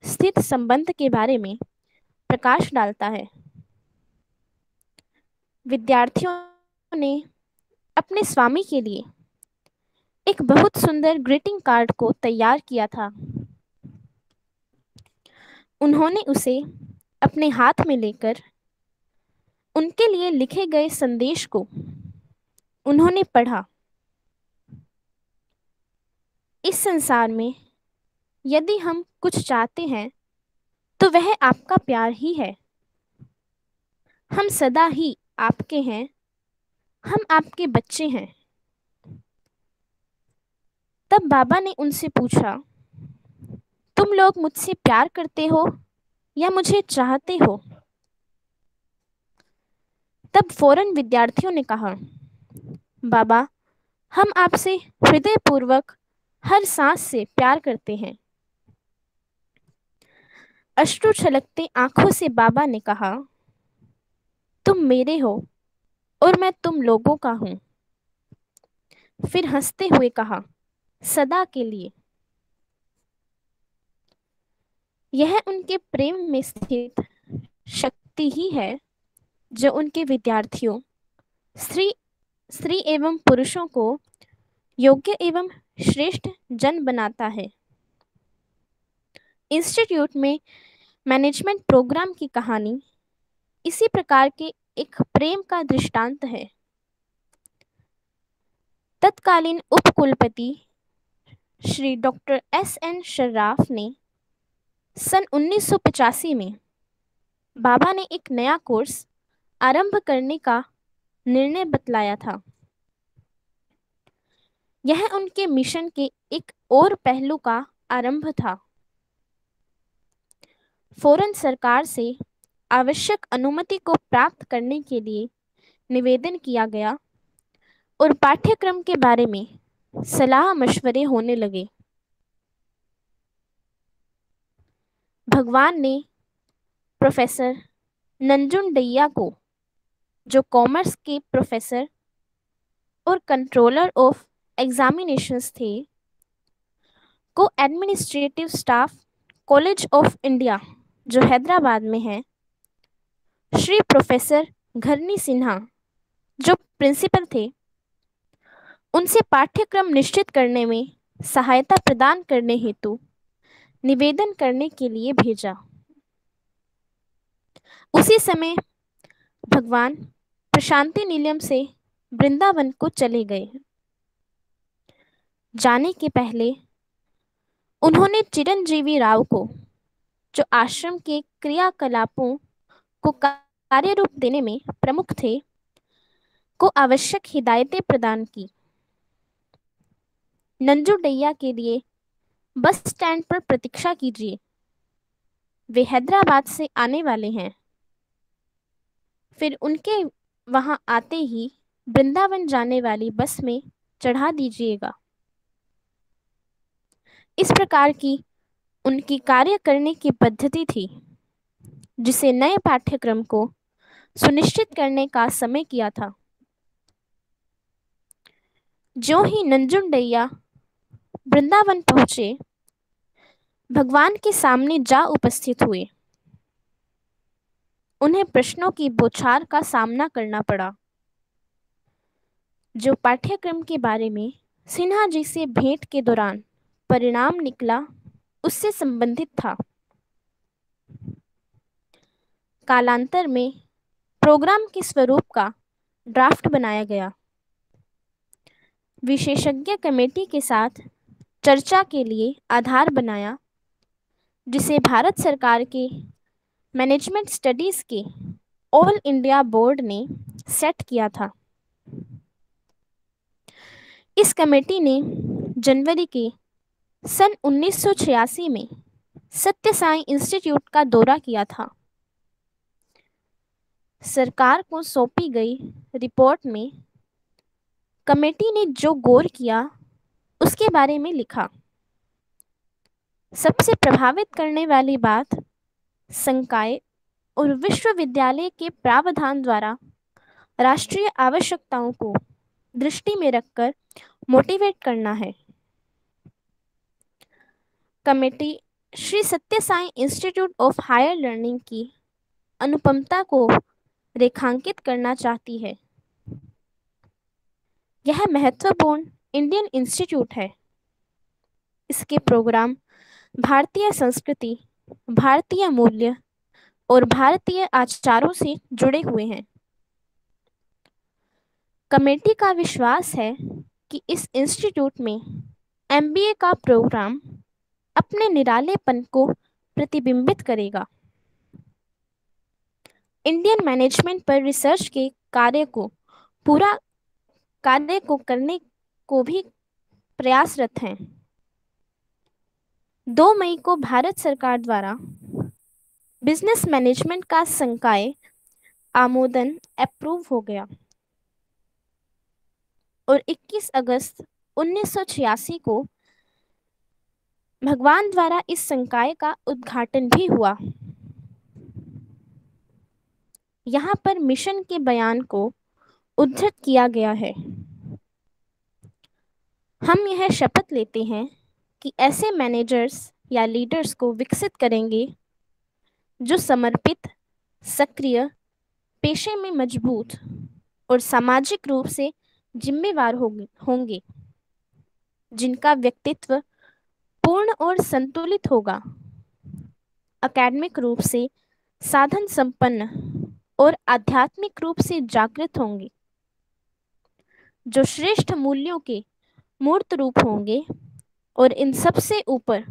स्थित संबंध के बारे में प्रकाश डालता है। विद्यार्थियों ने अपने स्वामी के लिए एक बहुत सुंदर ग्रीटिंग कार्ड को तैयार किया था। उन्होंने उसे अपने हाथ में लेकर उनके लिए लिखे गए संदेश को उन्होंने पढ़ा। इस संसार में यदि हम कुछ चाहते हैं तो वह आपका प्यार ही है। हम सदा ही आपके हैं, हम आपके बच्चे हैं। तब बाबा ने उनसे पूछा, तुम लोग मुझसे प्यार करते हो या मुझे चाहते हो? तब फौरन विद्यार्थियों ने कहा, बाबा, हम आपसे हृदयपूर्वक हर सांस से प्यार करते हैं। अश्रु छलकते आंखों से बाबा ने कहा, तुम मेरे हो और मैं तुम लोगों का हूं। फिर हंसते हुए कहा, सदा के लिए। यह उनके प्रेम में स्थित शक्ति ही है जो उनके विद्यार्थियों स्त्री एवं पुरुषों को योग्य एवं श्रेष्ठ जन बनाता है। इंस्टीट्यूट में मैनेजमेंट प्रोग्राम की कहानी इसी प्रकार के एक प्रेम का दृष्टांत है। तत्कालीन उपकुलपति श्री डॉक्टर एस.एन. शर्राफ ने सन 1985 में बाबा ने एक नया कोर्स आरंभ करने का निर्णय बतलाया था। यह उनके मिशन के एक और पहलू का आरंभ था। फौरन सरकार से आवश्यक अनुमति को प्राप्त करने के लिए निवेदन किया गया और पाठ्यक्रम के बारे में सलाह मशवरे होने लगे। भगवान ने प्रोफेसर नंजुंडैया को, जो कॉमर्स के प्रोफेसर और कंट्रोलर ऑफ एग्जामिनेशंस थे को administrative staff college of India जो हैदराबाद में है, श्री प्रोफेसर घरनी सिन्हा जो प्रिंसिपल थे, उनसे पाठ्यक्रम निश्चित करने में सहायता प्रदान करने हेतु निवेदन करने के लिए भेजा। उसी समय भगवान प्रशांति निलयम से वृंदावन को चले गए। जाने के पहले उन्होंने चिरंजीवी राव को, जो आश्रम के क्रियाकलापों को कार्य रूप देने में प्रमुख थे, को आवश्यक हिदायतें प्रदान की। नंजुंडैया के लिए बस स्टैंड पर प्रतीक्षा कीजिए, वे हैदराबाद से आने वाले हैं। फिर उनके वहां आते ही वृंदावन जाने वाली बस में चढ़ा दीजिएगा। इस प्रकार की उनकी कार्य करने की पद्धति थी, जिसे नए पाठ्यक्रम को सुनिश्चित करने का समय किया था। जो ही नंजुंडैया वृंदावन पहुंचे, भगवान के सामने जा उपस्थित हुए। उन्हें प्रश्नों की बौछार का सामना करना पड़ा। जो पाठ्यक्रम के बारे में सिन्हा जी से भेंट के दौरान परिणाम निकला, उससे संबंधित था। कालांतर में प्रोग्राम के स्वरूप का ड्राफ्ट बनाया गया। विशेषज्ञ कमेटी के साथ चर्चा के लिए आधार बनाया, जिसे भारत सरकार के मैनेजमेंट स्टडीज के ऑल इंडिया बोर्ड ने सेट किया था। इस कमेटी ने जनवरी के सन 1986 में सत्य साई इंस्टीट्यूट का दौरा किया था। सरकार को सौंपी गई रिपोर्ट में कमेटी ने जो गौर किया उसके बारे में लिखा। सबसे प्रभावित करने वाली बात संकाय और विश्वविद्यालय के प्रावधान द्वारा राष्ट्रीय आवश्यकताओं को दृष्टि में रखकर मोटिवेट करना है। Committee Shri Satya Sai institute of higher learning की अनुपमता को रेखांकित करना चाहती है। यह महत्वपूर्ण इंडियन इंस्टीट्यूट है। इसके प्रोग्राम भारतीय संस्कृति, भारतीय मूल्य और भारतीय आचारों से जुड़े हुए हैं। कमेटी का विश्वास है कि इस इंस्टीट्यूट में एमबीए का प्रोग्राम अपने निरालेपन को प्रतिबिंबित करेगा। इंडियन मैनेजमेंट पर रिसर्च के कार्य को करने को भी प्रयासरत हैं। 2 मई को भारत सरकार द्वारा बिजनेस मैनेजमेंट का संकाय आमोदन अप्रूव हो गया और 21 अगस्त 1986 को भगवान द्वारा इस संकाय का उद्घाटन भी हुआ। यहाँ पर मिशन के बयान को उद्धृत किया गया है। हम यह शपथ लेते हैं कि ऐसे मैनेजर्स या लीडर्स को विकसित करेंगे जो समर्पित, सक्रिय, पेशे में मजबूत और सामाजिक रूप से जिम्मेवार होंगे, जिनका व्यक्तित्व पूर्ण और संतुलित होगा, एकेडमिक रूप से साधन संपन्न और आध्यात्मिक रूप से जागृत होंगे, जो श्रेष्ठ मूल्यों के मूर्त रूप होंगे और इन सबसे ऊपर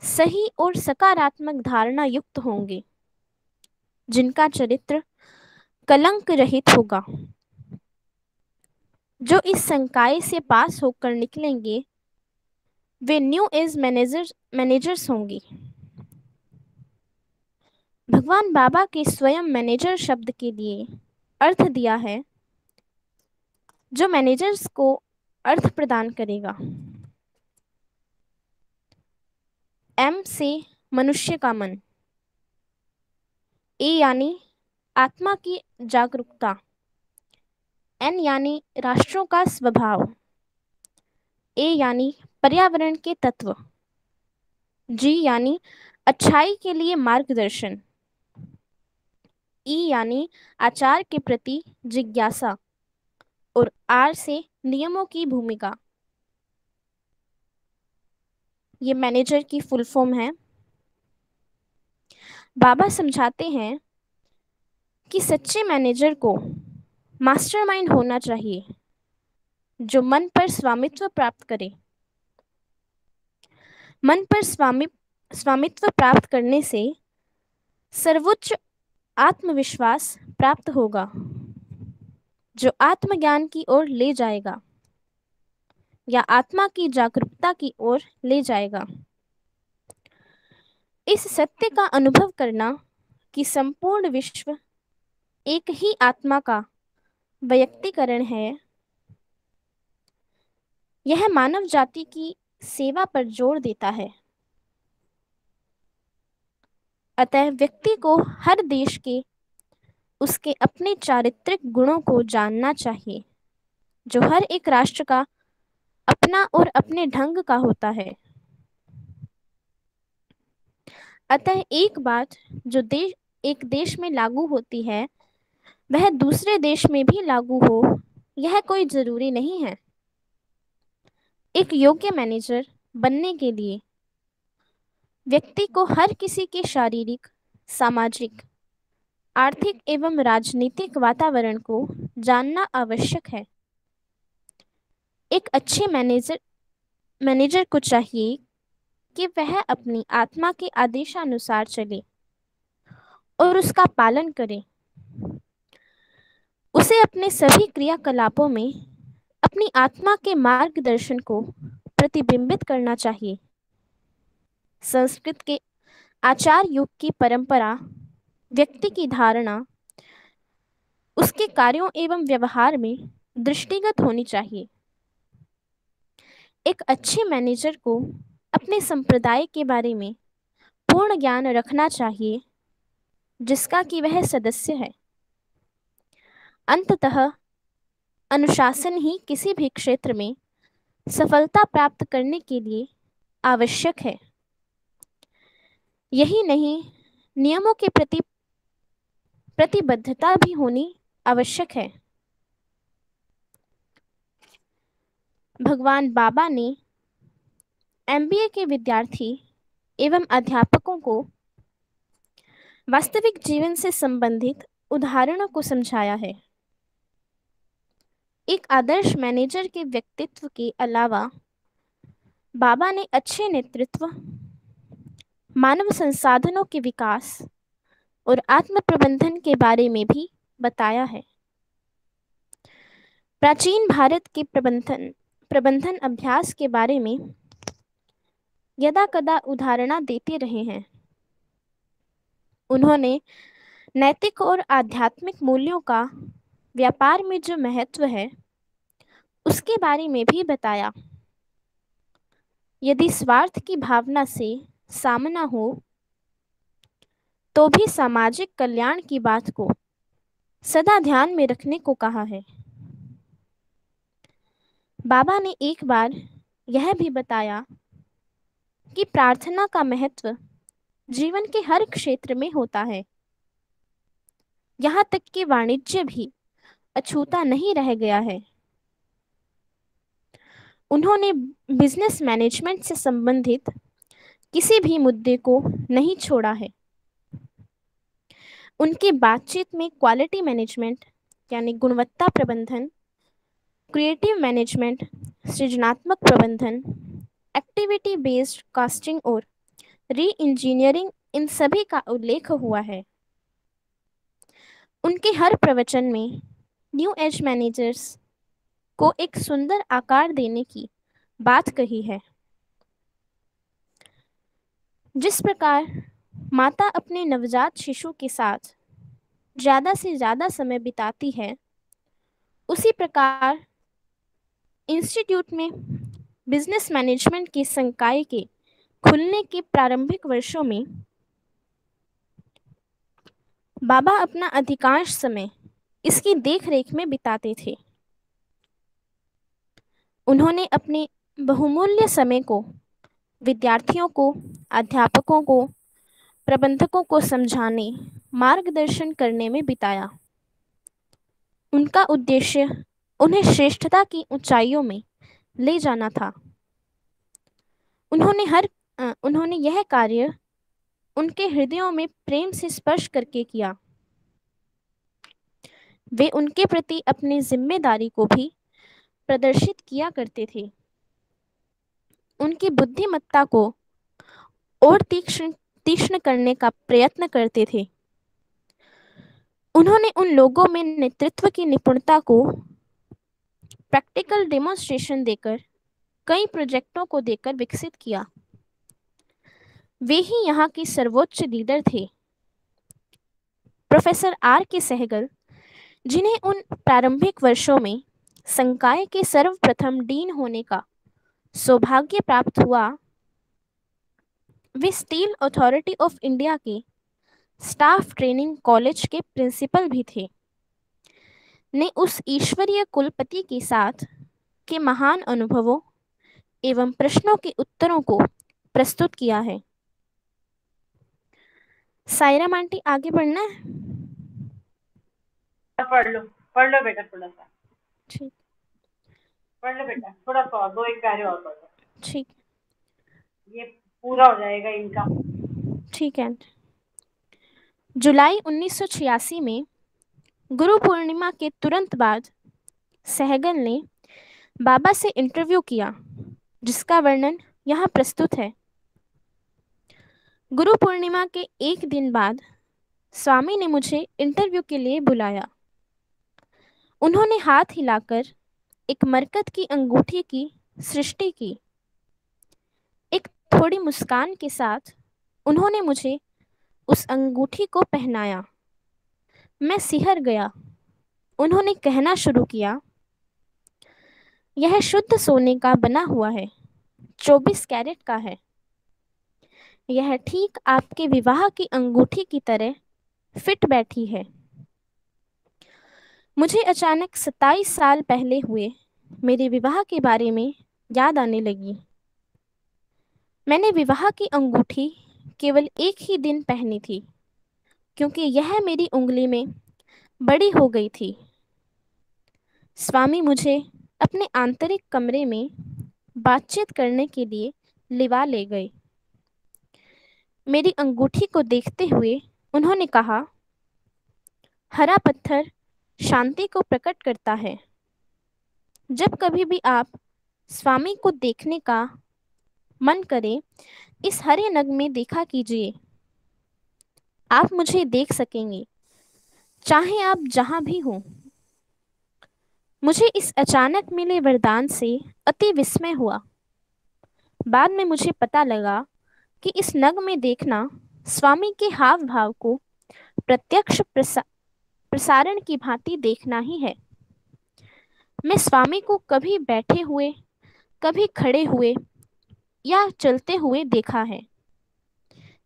सही और सकारात्मक धारणा युक्त होंगे, जिनका चरित्र कलंक रहित होगा। जो इस संकाय से पास होकर निकलेंगे वे न्यू एज मैनेजर्स होंगे। भगवान बाबा के स्वयं मैनेजर शब्द के लिए अर्थ दिया है, जो मैनेजर्स को अर्थ प्रदान करेगा। एम से मनुष्य का मन, ए यानी आत्मा की जागरूकता, एन यानी राष्ट्रों का स्वभाव, ए यानी पर्यावरण के तत्व, जी यानी अच्छाई के लिए मार्गदर्शन, ई यानी आचार के प्रति जिज्ञासा, और आर से नियमों की भूमिका। ये मैनेजर की फुल फॉर्म है। बाबा समझाते हैं कि सच्चे मैनेजर को मास्टरमाइंड होना चाहिए जो मन पर स्वामित्व प्राप्त करे। मन पर स्वामित्व प्राप्त करने से सर्वोच्च आत्मविश्वास प्राप्त होगा जो आत्मज्ञान की ओर ले जाएगा या आत्मा की जागरूकता की ओर ले जाएगा। इस सत्य का अनुभव करना कि संपूर्ण विश्व एक ही आत्मा का व्यक्तिकरण है, यह मानव जाति की सेवा पर जोर देता है। अतः व्यक्ति को हर देश के उसके अपने चारित्रिक गुणों को जानना चाहिए जो हर एक राष्ट्र का अपना और अपने ढंग का होता है। अतः एक बात जो एक देश में लागू होती है वह दूसरे देश में भी लागू हो, यह कोई जरूरी नहीं है। एक योग्य मैनेजर बनने के लिए व्यक्ति को हर किसी के शारीरिक, सामाजिक, आर्थिक एवं राजनीतिक वातावरण को जानना आवश्यक है। एक अच्छे मैनेजर को चाहिए कि वह अपनी आत्मा के आदेशानुसार चले और उसका पालन करे। उसे अपने सभी क्रियाकलापों में अपनी आत्मा के मार्गदर्शन को प्रतिबिंबित करना चाहिए। संस्कृत के आचार युग की परंपरा व्यक्ति की धारणा उसके कार्यों एवं व्यवहार में दृष्टिगत होनी चाहिए। एक अच्छे मैनेजर को अपने संप्रदाय के बारे में पूर्ण ज्ञान रखना चाहिए जिसका कि वह सदस्य है। अंततः अनुशासन ही किसी भी क्षेत्र में सफलता प्राप्त करने के लिए आवश्यक है। यही नहीं, नियमों के प्रति प्रतिबद्धता भी होनी आवश्यक है। भगवान बाबा ने एमबीए के विद्यार्थी एवं अध्यापकों को वास्तविक जीवन से संबंधित उदाहरणों को समझाया है। एक आदर्श मैनेजर के व्यक्तित्व के अलावा बाबा ने अच्छे नेतृत्व, मानव संसाधनों के विकास और आत्म प्रबंधन के बारे में भी बताया है। प्राचीन भारत के प्रबंधन अभ्यास के बारे में यदा कदा उदाहरणा देते रहे हैं। उन्होंने नैतिक और आध्यात्मिक मूल्यों का व्यापार में जो महत्व है उसके बारे में भी बताया। यदि स्वार्थ की भावना से सामना हो तो भी सामाजिक कल्याण की बात को सदा ध्यान में रखने को कहा है। बाबा ने एक बार यह भी बताया कि प्रार्थना का महत्व जीवन के हर क्षेत्र में होता है, यहाँ तक कि वाणिज्य भी अछूता नहीं रह गया है। उन्होंने बिजनेस मैनेजमेंट से संबंधित किसी भी मुद्दे को नहीं छोड़ा है। उनकी बातचीत में क्वालिटी मैनेजमेंट यानी गुणवत्ता प्रबंधन, क्रिएटिव मैनेजमेंट, सृजनात्मक प्रबंधन, एक्टिविटी बेस्ड कॉस्टिंग और री इंजीनियरिंग, इन सभी का उल्लेख हुआ है। उनके हर प्रवचन में न्यू एज मैनेजर्स को एक सुंदर आकार देने की बात कही है। जिस प्रकार माता अपने नवजात शिशु के साथ ज़्यादा से ज़्यादा समय बिताती है, उसी प्रकार इंस्टीट्यूट में बिजनेस मैनेजमेंट के संकाय के खुलने के प्रारंभिक वर्षों में बाबा अपना अधिकांश समय इसकी देखरेख में बिताते थे। उन्होंने अपने बहुमूल्य समय को विद्यार्थियों को, अध्यापकों को, प्रबंधकों को समझाने, मार्गदर्शन करने में बिताया। उनका उद्देश्य उन्हें श्रेष्ठता की ऊंचाइयों में ले जाना था। उन्होंने यह कार्य उनके हृदयों में प्रेम से स्पर्श करके किया। वे उनके प्रति अपनी जिम्मेदारी को भी प्रदर्शित किया करते थे। उनकी बुद्धिमत्ता को और तीक्ष्ण तीक्ष्ण करने का प्रयत्न करते थे। उन्होंने उन लोगों में नेतृत्व की निपुणता को प्रैक्टिकल डेमोन्स्ट्रेशन देकर, कई प्रोजेक्टों को देकर विकसित किया। वे ही यहाँ की सर्वोच्च लीडर थे। प्रोफेसर आर के सहगल, जिन्हें उन प्रारंभिक वर्षों में संकाय के सर्वप्रथम डीन होने का सौभाग्य प्राप्त हुआ, वे स्टील अथॉरिटी ऑफ इंडिया के स्टाफ ट्रेनिंग कॉलेज के प्रिंसिपल भी थे, ने उस ईश्वरीय कुलपति के साथ के महान अनुभवों एवं प्रश्नों के उत्तरों को प्रस्तुत किया है। सायरा आंटी, आगे बढ़ना है? पढ़ लो बेटा, थोड़ा सा ठीक, पढ़ लो बेटा, थोड़ा सा और, 2-1 प्यारे और पढ़ लो, ठीक, ये पूरा हो जाएगा इनका। ठीक है। जुलाई 1986 में गुरु पूर्णिमा के तुरंत बाद सहगल ने बाबा से इंटरव्यू किया, जिसका वर्णन यहाँ प्रस्तुत है। गुरु पूर्णिमा के एक दिन बाद स्वामी ने मुझे इंटरव्यू के लिए बुलाया। उन्होंने हाथ हिलाकर एक मरकत की अंगूठी की सृष्टि की। एक थोड़ी मुस्कान के साथ उन्होंने मुझे उस अंगूठी को पहनाया। मैं सिहर गया। उन्होंने कहना शुरू किया, यह शुद्ध सोने का बना हुआ है, 24 कैरेट का है। यह ठीक आपके विवाह की अंगूठी की तरह फिट बैठी है। मुझे अचानक 27 साल पहले हुए मेरे विवाह के बारे में याद आने लगी। मैंने विवाह की अंगूठी केवल एक ही दिन पहनी थी, क्योंकि यह मेरी उंगली में बड़ी हो गई थी। स्वामी मुझे अपने आंतरिक कमरे में बातचीत करने के लिए लिवा ले गए। मेरी अंगूठी को देखते हुए उन्होंने कहा, हरा पत्थर शांति को प्रकट करता है। जब कभी भी आप स्वामी को देखने का मन करे, इस हरे नग में देखा कीजिए। आप मुझे देख सकेंगे, चाहे आप जहां भी हों। मुझे इस अचानक मिले वरदान से अति विस्मय हुआ। बाद में मुझे पता लगा कि इस नग में देखना स्वामी के हाव भाव को प्रत्यक्ष प्रसारण की भांति देखना ही है। मैं स्वामी को कभी बैठे हुए, कभी खड़े हुए या चलते हुए देखा है।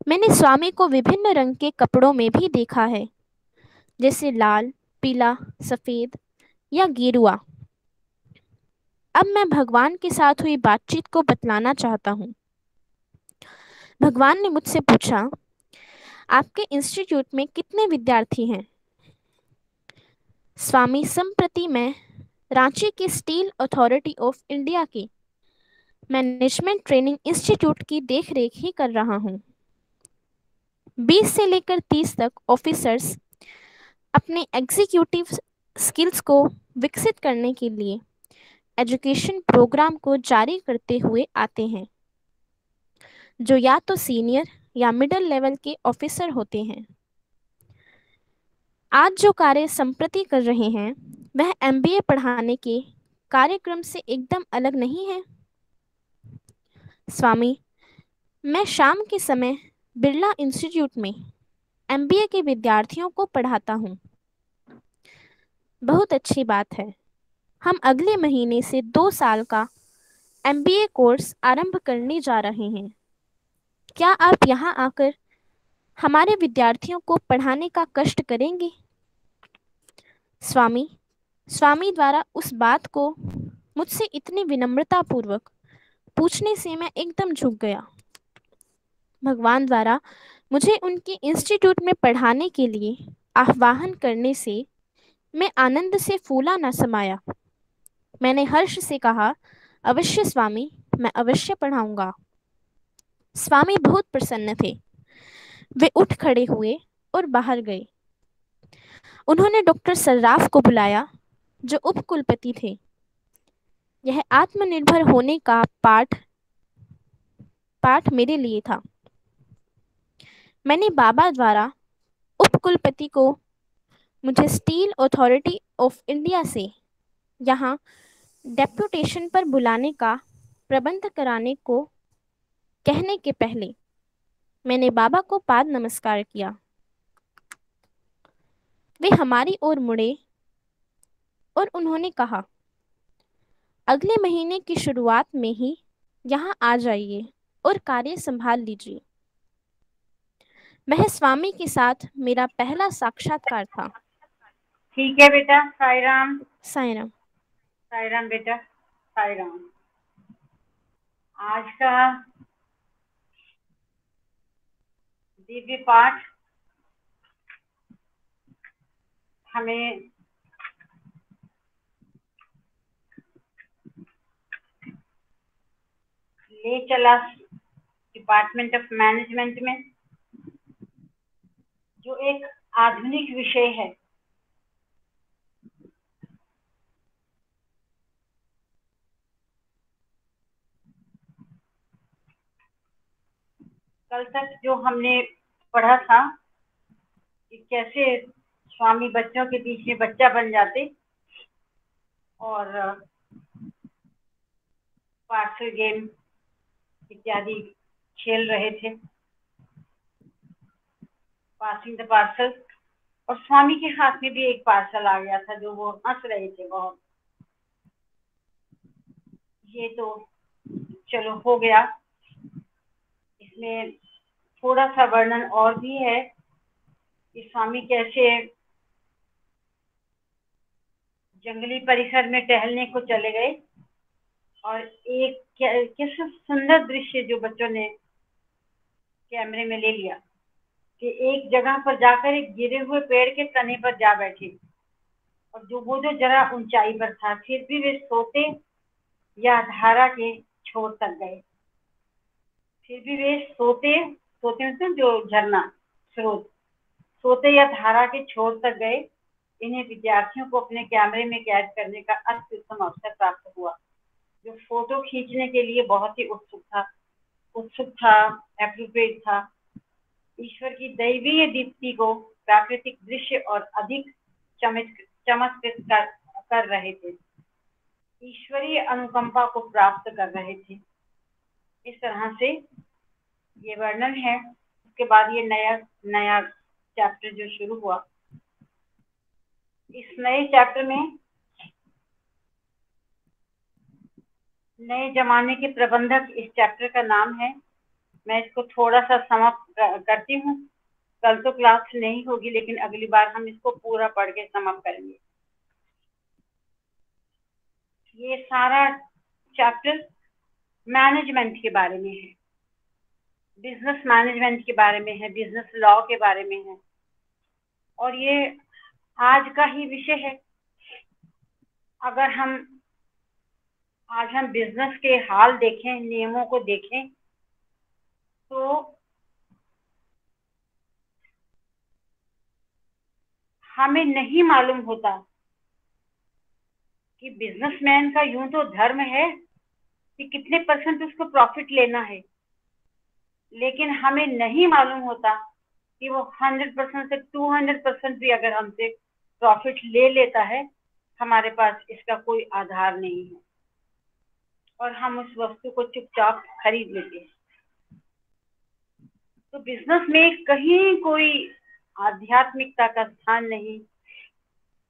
मैंने स्वामी को विभिन्न रंग के कपड़ों में भी देखा है, जैसे लाल, पीला, सफेद या गेरुआ। अब मैं भगवान के साथ हुई बातचीत को बतलाना चाहता हूँ। भगवान ने मुझसे पूछा, आपके इंस्टीट्यूट में कितने विद्यार्थी हैं? स्वामी, संप्रति मैं रांची के स्टील अथॉरिटी ऑफ इंडिया के मैनेजमेंट ट्रेनिंग इंस्टीट्यूट की देखरेख ही कर रहा हूँ। 20 से लेकर 30 तक ऑफिसर्स अपने एग्जीक्यूटिव स्किल्स को विकसित करने के लिए एजुकेशन प्रोग्राम को जारी करते हुए आते हैं, जो या तो सीनियर या मिडिल लेवल के ऑफिसर होते हैं। आज जो कार्य संप्रति कर रहे हैं, वह एमबीए पढ़ाने के कार्यक्रम से एकदम अलग नहीं है। स्वामी, मैं शाम के समय बिरला इंस्टीट्यूट में एमबीए के विद्यार्थियों को पढ़ाता हूँ। बहुत अच्छी बात है। हम अगले महीने से 2 साल का एमबीए कोर्स आरंभ करने जा रहे हैं। क्या आप यहाँ आकर हमारे विद्यार्थियों को पढ़ाने का कष्ट करेंगे? स्वामी द्वारा उस बात को मुझसे इतनी विनम्रता पूर्वक पूछने से मैं एकदम झुक गया। भगवान द्वारा मुझे उनके इंस्टीट्यूट में पढ़ाने के लिए आह्वान करने से मैं आनंद से फूला न समाया। मैंने हर्ष से कहा, अवश्य स्वामी, मैं अवश्य पढ़ाऊंगा। स्वामी बहुत प्रसन्न थे। वे उठ खड़े हुए और बाहर गए। उन्होंने डॉक्टर सर्राफ को बुलाया, जो उपकुलपति थे। यह आत्मनिर्भर होने का पाठ पाठ मेरे लिए था। मैंने बाबा द्वारा उपकुलपति को मुझे स्टील अथॉरिटी ऑफ इंडिया से यहाँ डेप्यूटेशन पर बुलाने का प्रबंध कराने को कहने के पहले मैंने बाबा को पाद नमस्कार किया। वे हमारी ओर मुड़े और उन्होंने कहा, अगले महीने की शुरुआत में ही यहाँ आ जाइए और कार्य संभाल लीजिए। वह स्वामी के साथ मेरा पहला साक्षात्कार था। ठीक है बेटा, साई राम। साईं साई राम बेटा, साई राम। आज का दिव्य पाठ हमें ले चला डिपार्टमेंट ऑफ मैनेजमेंट में, जो एक आधुनिक विषय है। कल तक जो हमने पढ़ा था कि कैसे स्वामी बच्चों के बीच में बच्चा बन जाते और पार्सल गेम इत्यादि खेल रहे थे, पासिंग द पार्सल। और स्वामी के हाथ में भी एक पार्सल आ गया था, जो वो हंस रहे थे बहुत। ये तो चलो हो गया। इसमें थोड़ा सा वर्णन और भी है कि स्वामी कैसे जंगली परिसर में टहलने को चले गए और एक कैसे सुंदर दृश्य जो बच्चों ने कैमरे में ले लिया कि एक जगह पर जाकर एक गिरे हुए पेड़ के तने पर जा बैठे, और जो जरा ऊंचाई पर था, फिर भी वे सोते या धारा के छोर तक गए। फिर भी वे सोते मतलब जो झरना स्रोत, सोते या धारा के छोर तक गए। इन्हें विद्यार्थियों को अपने कैमरे में कैद करने का अत्युत्तम अवसर प्राप्त हुआ। जो फोटो खींचने के लिए बहुत ही उत्सुक था, एप्रोप्रिएट था। ईश्वर की दैवीय दीप्ति को प्राकृतिक दृश्य और अधिक चमत्कृत कर रहे थे, ईश्वरीय अनुकंपा को प्राप्त कर रहे थे। इस तरह से ये वर्णन है। उसके बाद ये नया चैप्टर जो शुरू हुआ, इस नए चैप्टर में नए जमाने के प्रबंधक इस चैप्टर का नाम है। मैं इसको थोड़ा सा समाप्त करती हूँ। कल तो क्लास नहीं होगी, लेकिन अगली बार हम इसको पूरा पढ़ के समाप्त करेंगे। ये सारा चैप्टर मैनेजमेंट के बारे में है, बिजनेस मैनेजमेंट के बारे में है, बिजनेस लॉ के बारे में है, और ये आज का ही विषय है। अगर आज हम बिजनेस के हाल देखें, नियमों को देखें, तो हमें नहीं मालूम होता कि बिजनेसमैन का यूं तो धर्म है कि कितने परसेंट उसको प्रॉफिट लेना है, लेकिन हमें नहीं मालूम होता कि वो 100% से 200% भी अगर हमसे प्रॉफिट ले लेता है, हमारे पास इसका कोई आधार नहीं है और हम उस वस्तु को चुपचाप खरीद लेते हैं। तो बिजनेस में कहीं कोई आध्यात्मिकता का स्थान नहीं,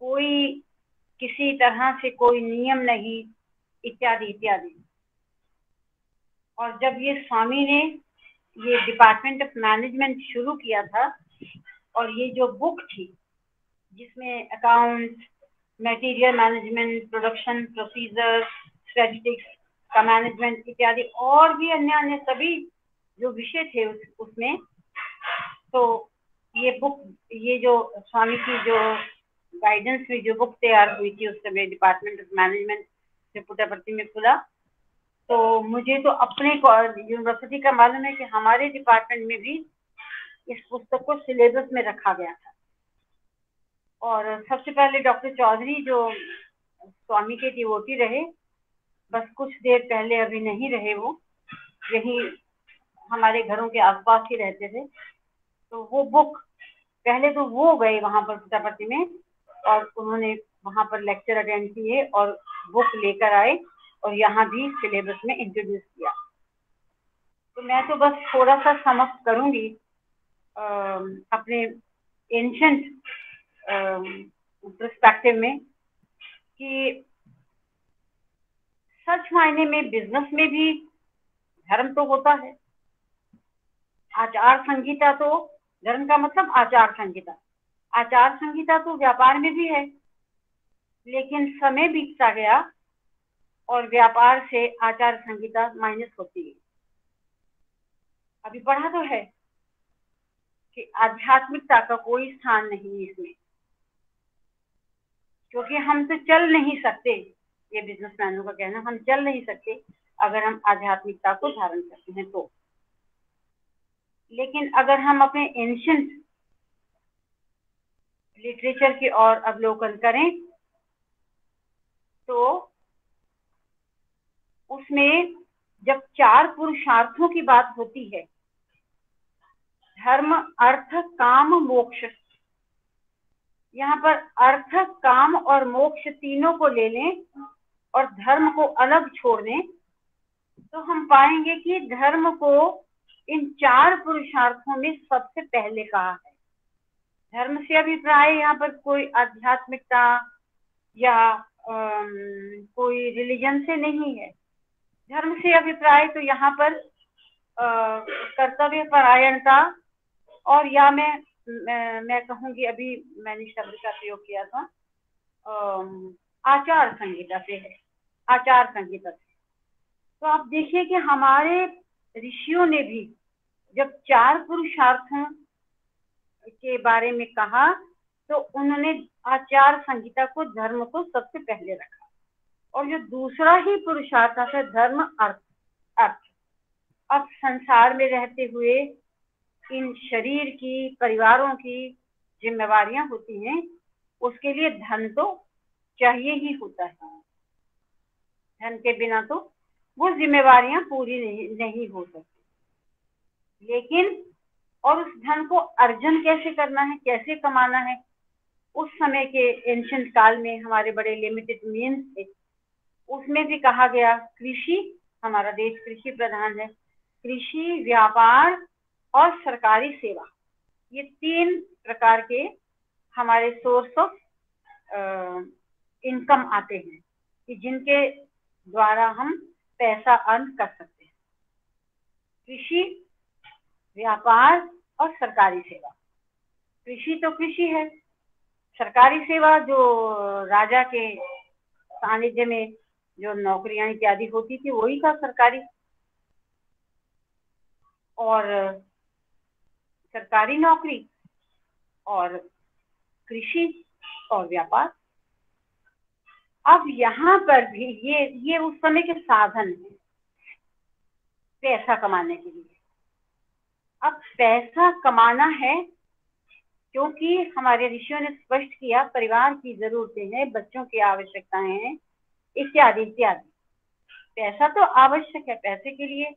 कोई किसी तरह से कोई नियम नहीं, इत्यादि इत्यादि। और जब ये स्वामी ने ये डिपार्टमेंट ऑफ मैनेजमेंट शुरू किया था, और ये जो बुक थी जिसमें accounts, material management, production procedure, statistics का मैनेजमेंट इत्यादि और भी अन्य अन्य सभी जो विषय थे उसमें। तो ये बुक, ये जो स्वामी की जो गाइडेंस में जो बुक तैयार हुई थी उस समय डिपार्टमेंट ऑफ मैनेजमेंट जो पुट्टपर्ती में खुला, तो मुझे तो अपने यूनिवर्सिटी का मालूम है कि हमारे डिपार्टमेंट में भी इस पुस्तक को सिलेबस में रखा गया था। और सबसे पहले डॉक्टर चौधरी जो स्वामी के डिवोटी रहे, बस कुछ देर पहले अभी नहीं रहे, वो यही हमारे घरों के आसपास ही रहते थे। तो वो बुक पहले तो वो गए वहां पर पुट्टपर्ती में और उन्होंने वहां पर लेक्चर अटेंड किए और बुक लेकर आए और यहाँ भी सिलेबस में इंट्रोड्यूस किया। तो मैं तो बस थोड़ा सा समाप्त करूंगी अपने एंशंट पर्सपेक्टिव में कि सच मायने में बिजनेस में भी धर्म तो होता है। आचार संहिता, तो धर्म का मतलब आचार संहिता, आचार संहिता तो व्यापार में भी है, लेकिन समय बीतता गया और व्यापार से आचार संहिता माइनस होती है। अभी पढ़ा तो है कि आध्यात्मिकता का कोई स्थान नहीं है इसमें, क्योंकि हम तो चल नहीं सकते, ये बिजनेसमैनों का कहना, हम चल नहीं सकते अगर हम आध्यात्मिकता को धारण करते हैं तो। लेकिन अगर हम अपने एंशिएंट लिटरेचर की ओर अवलोकन करें तो उसमें जब 4 पुरुषार्थों की बात होती है, धर्म अर्थ काम मोक्ष, यहाँ पर अर्थ काम और मोक्ष तीनों को ले लें और धर्म को अलग छोड़ दें तो हम पाएंगे कि धर्म को इन 4 पुरुषार्थों में सबसे पहले कहा है। धर्म से अभिप्राय यहाँ पर कोई आध्यात्मिकता या कोई रिलीजन से नहीं है। धर्म से अभिप्राय तो यहाँ पर कर्तव्य परायणता और या मैं कहूँगी, अभी मैंने शब्द का प्रयोग किया था, आचार संहिता से है, आचार संहिता से। तो आप देखिए कि हमारे ऋषियों ने भी जब 4 पुरुषार्थों के बारे में कहा तो उन्होंने आचार संहिता को, धर्म को सबसे पहले रखा। और जो दूसरा ही पुरुषार्थ है धर्म अर्थ। अब संसार में रहते हुए इन शरीर की, परिवारों की जिम्मेवारियां होती हैं, उसके लिए धन तो चाहिए ही होता है। धन के बिना तो वो जिम्मेवारियां पूरी नहीं हो सकती। लेकिन और उस धन को अर्जन कैसे करना है, कैसे कमाना है, उस समय के एंशिएंट काल में हमारे बड़े लिमिटेड मीन्स थे। उसमें भी कहा गया कृषि, हमारा देश कृषि प्रधान है, कृषि, व्यापार और सरकारी सेवा, ये 3 प्रकार के हमारे सोर्स ऑफ इनकम आते हैं कि जिनके द्वारा हम पैसा अर्न कर सकते हैं। कृषि, व्यापार और सरकारी सेवा। कृषि तो कृषि है, सरकारी सेवा जो राजा के सानिध्य में जो नौकरियां इत्यादि होती थी वही था सरकारी, और सरकारी नौकरी और कृषि और व्यापार। अब यहाँ पर भी ये उस समय के साधन है पैसा कमाने के लिए। अब पैसा कमाना है क्योंकि हमारे ऋषियों ने स्पष्ट किया, परिवार की जरूरतें हैं, बच्चों की आवश्यकताएं हैं, इत्यादि इत्यादि। पैसा तो आवश्यक है, पैसे के लिए,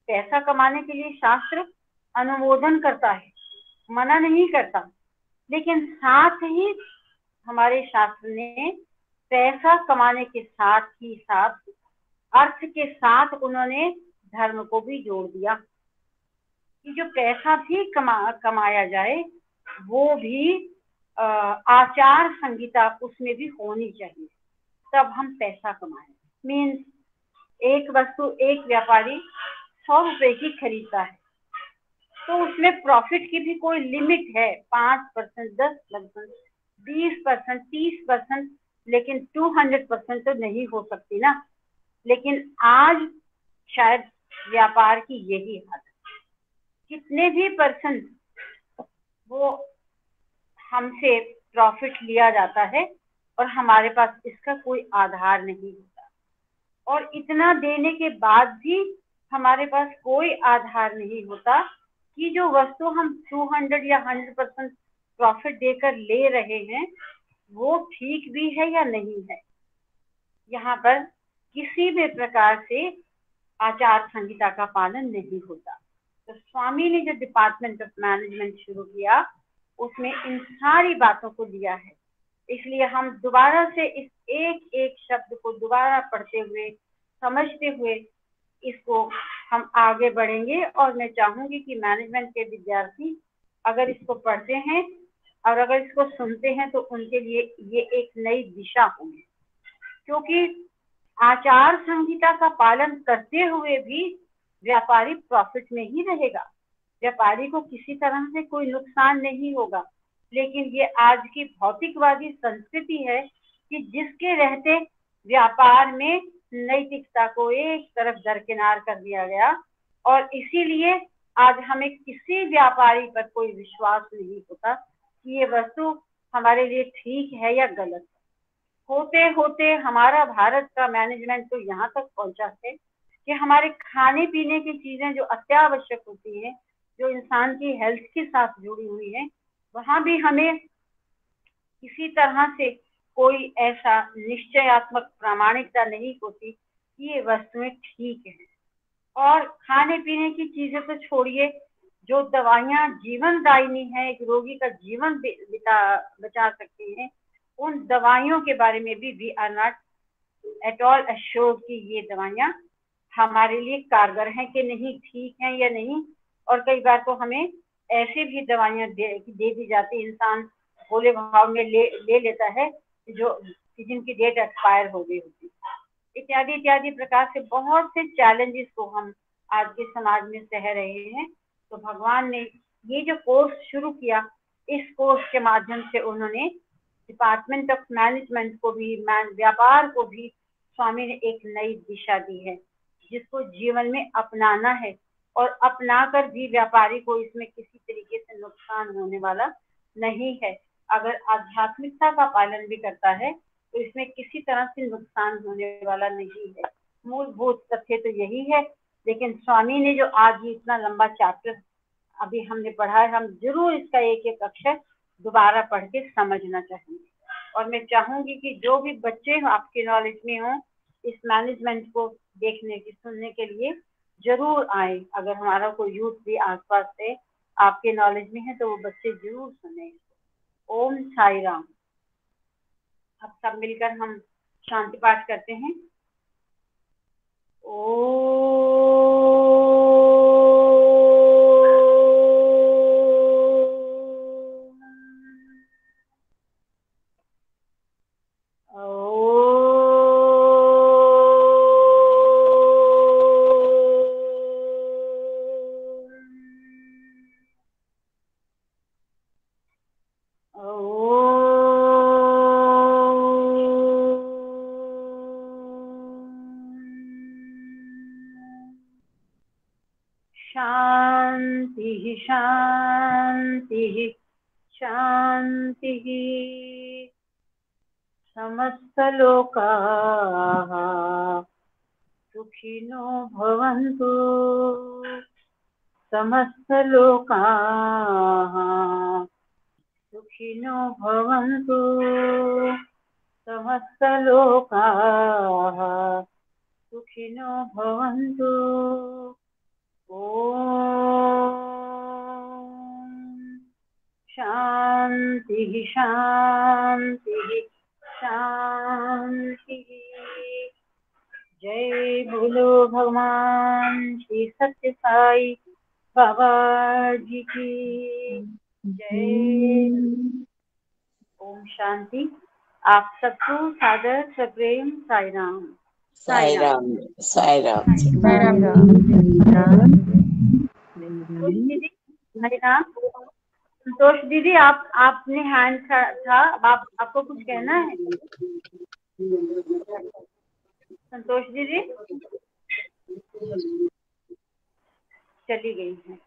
पैसा कमाने के लिए शास्त्र अनुमोदन करता है, मना नहीं करता। लेकिन साथ ही हमारे शास्त्र ने पैसा कमाने के साथ ही साथ अर्थ के साथ उन्होंने धर्म को भी जोड़ दिया कि जो पैसा भी कमाया जाए वो भी आचार संहिता उसमें भी होनी चाहिए, तब हम पैसा कमाएं। मीन्स एक वस्तु एक व्यापारी 100 रुपए की खरीदता है तो उसमें प्रॉफिट की भी कोई लिमिट है, 5%, 10%, 20%, 30%, लेकिन 200% तो नहीं हो सकती ना। लेकिन आज शायद व्यापार की यही हालत, कितने भी परसेंट वो हमसे प्रॉफिट लिया जाता है और हमारे पास इसका कोई आधार नहीं होता, और इतना देने के बाद भी हमारे पास कोई आधार नहीं होता कि जो वस्तु हम 200 या 100% प्रॉफिट देकर ले रहे हैं वो ठीक भी है या नहीं है। यहाँ पर किसी भी प्रकार से आचार संहिता का पालन नहीं होता। तो स्वामी ने जो डिपार्टमेंट ऑफ मैनेजमेंट शुरू किया उसमें इन सारी बातों को लिया है। इसलिए हम दोबारा से इस एक एक शब्द को दोबारा पढ़ते हुए समझते हुए इसको हम आगे बढ़ेंगे, और मैं चाहूंगी कि मैनेजमेंट के विद्यार्थी अगर इसको पढ़ते हैं और अगर इसको सुनते हैं तो उनके लिए ये एक नई दिशा होगी, क्योंकि आचार संहिता का पालन करते हुए भी व्यापारी प्रॉफिट में ही रहेगा, व्यापारी को किसी तरह से कोई नुकसान नहीं होगा। लेकिन ये आज की भौतिकवादी संस्कृति है कि जिसके रहते व्यापार में नैतिकता को एक तरफ दरकिनार कर दिया गया, और इसीलिए आज हमें किसी व्यापारी पर कोई विश्वास नहीं होता कि ये वस्तु हमारे लिए ठीक है या गलत है। होते होते हमारा भारत का मैनेजमेंट तो यहाँ तक पहुंचा है कि हमारे खाने पीने की चीजें जो अत्यावश्यक होती हैं, जो इंसान की हेल्थ के साथ जुड़ी हुई है, वहां भी हमें किसी तरह से कोई ऐसा निश्चयात्मक प्रामाणिकता नहीं होती कि ये वस्तुएं ठीक है। और खाने पीने की चीजें तो छोड़िए, जो दवाइयां जीवनदायिनी है, एक रोगी का जीवन बचा सकती हैं, उन दवाइयों के बारे में भी we are not at all assured कि ये दवाइयां हमारे लिए कारगर हैं कि नहीं, ठीक हैं या नहीं। और कई बार तो हमें ऐसी भी दवाइयां दे दी जाती, इंसान भोले भाव में ले लेता है जो जिनकी डेट एक्सपायर हो गई होती, इत्यादि इत्यादि प्रकार से बहुत से चैलेंजेस को हम आज के समाज में सह रहे हैं। तो भगवान ने ये जो कोर्स शुरू किया, इस कोर्स के माध्यम से उन्होंने डिपार्टमेंट ऑफ मैनेजमेंट को भी, व्यापार को भी स्वामी ने एक नई दिशा दी है जिसको जीवन में अपनाना है, और अपनाकर भी व्यापारी को इसमें किसी तरीके से नुकसान होने वाला नहीं है। अगर आध्यात्मिकता का पालन भी करता है तो इसमें किसी तरह से नुकसान होने वाला नहीं है। मूलभूत तथ्य तो यही है। लेकिन स्वामी ने जो आज ही इतना लंबा चैप्टर अभी हमने पढ़ा है, हम जरूर इसका एक एक अक्षर दोबारा पढ़ के समझना चाहेंगे। और मैं चाहूंगी कि जो भी बच्चे आपके नॉलेज में हों, इस मैनेजमेंट को देखने की, सुनने के लिए जरूर आए। अगर हमारा कोई यूथ भी आसपास से आपके नॉलेज में है तो वो बच्चे जरूर सुने। ओम साई राम। अब सब मिलकर हम शांति पाठ करते हैं। शांति शांति शांति। समस्त लोकाः सुखिनो भवन्तु। समस्त लोकाः सुखिनो भवन्तु। समस्त लोकाः सुखिनो भवन्तु। ओम शांति शांति शांति। जय बोलो भगवान श्री सत्य साई बाबा जी की जय। ओम शांति। आप सबको सादर सप्रेम साई राम। साई राम, साई राम। दीदी साई राम। संतोष दीदी, आपने हैंड था, अब आपको कुछ कहना है? संतोष दीदी चली गई है।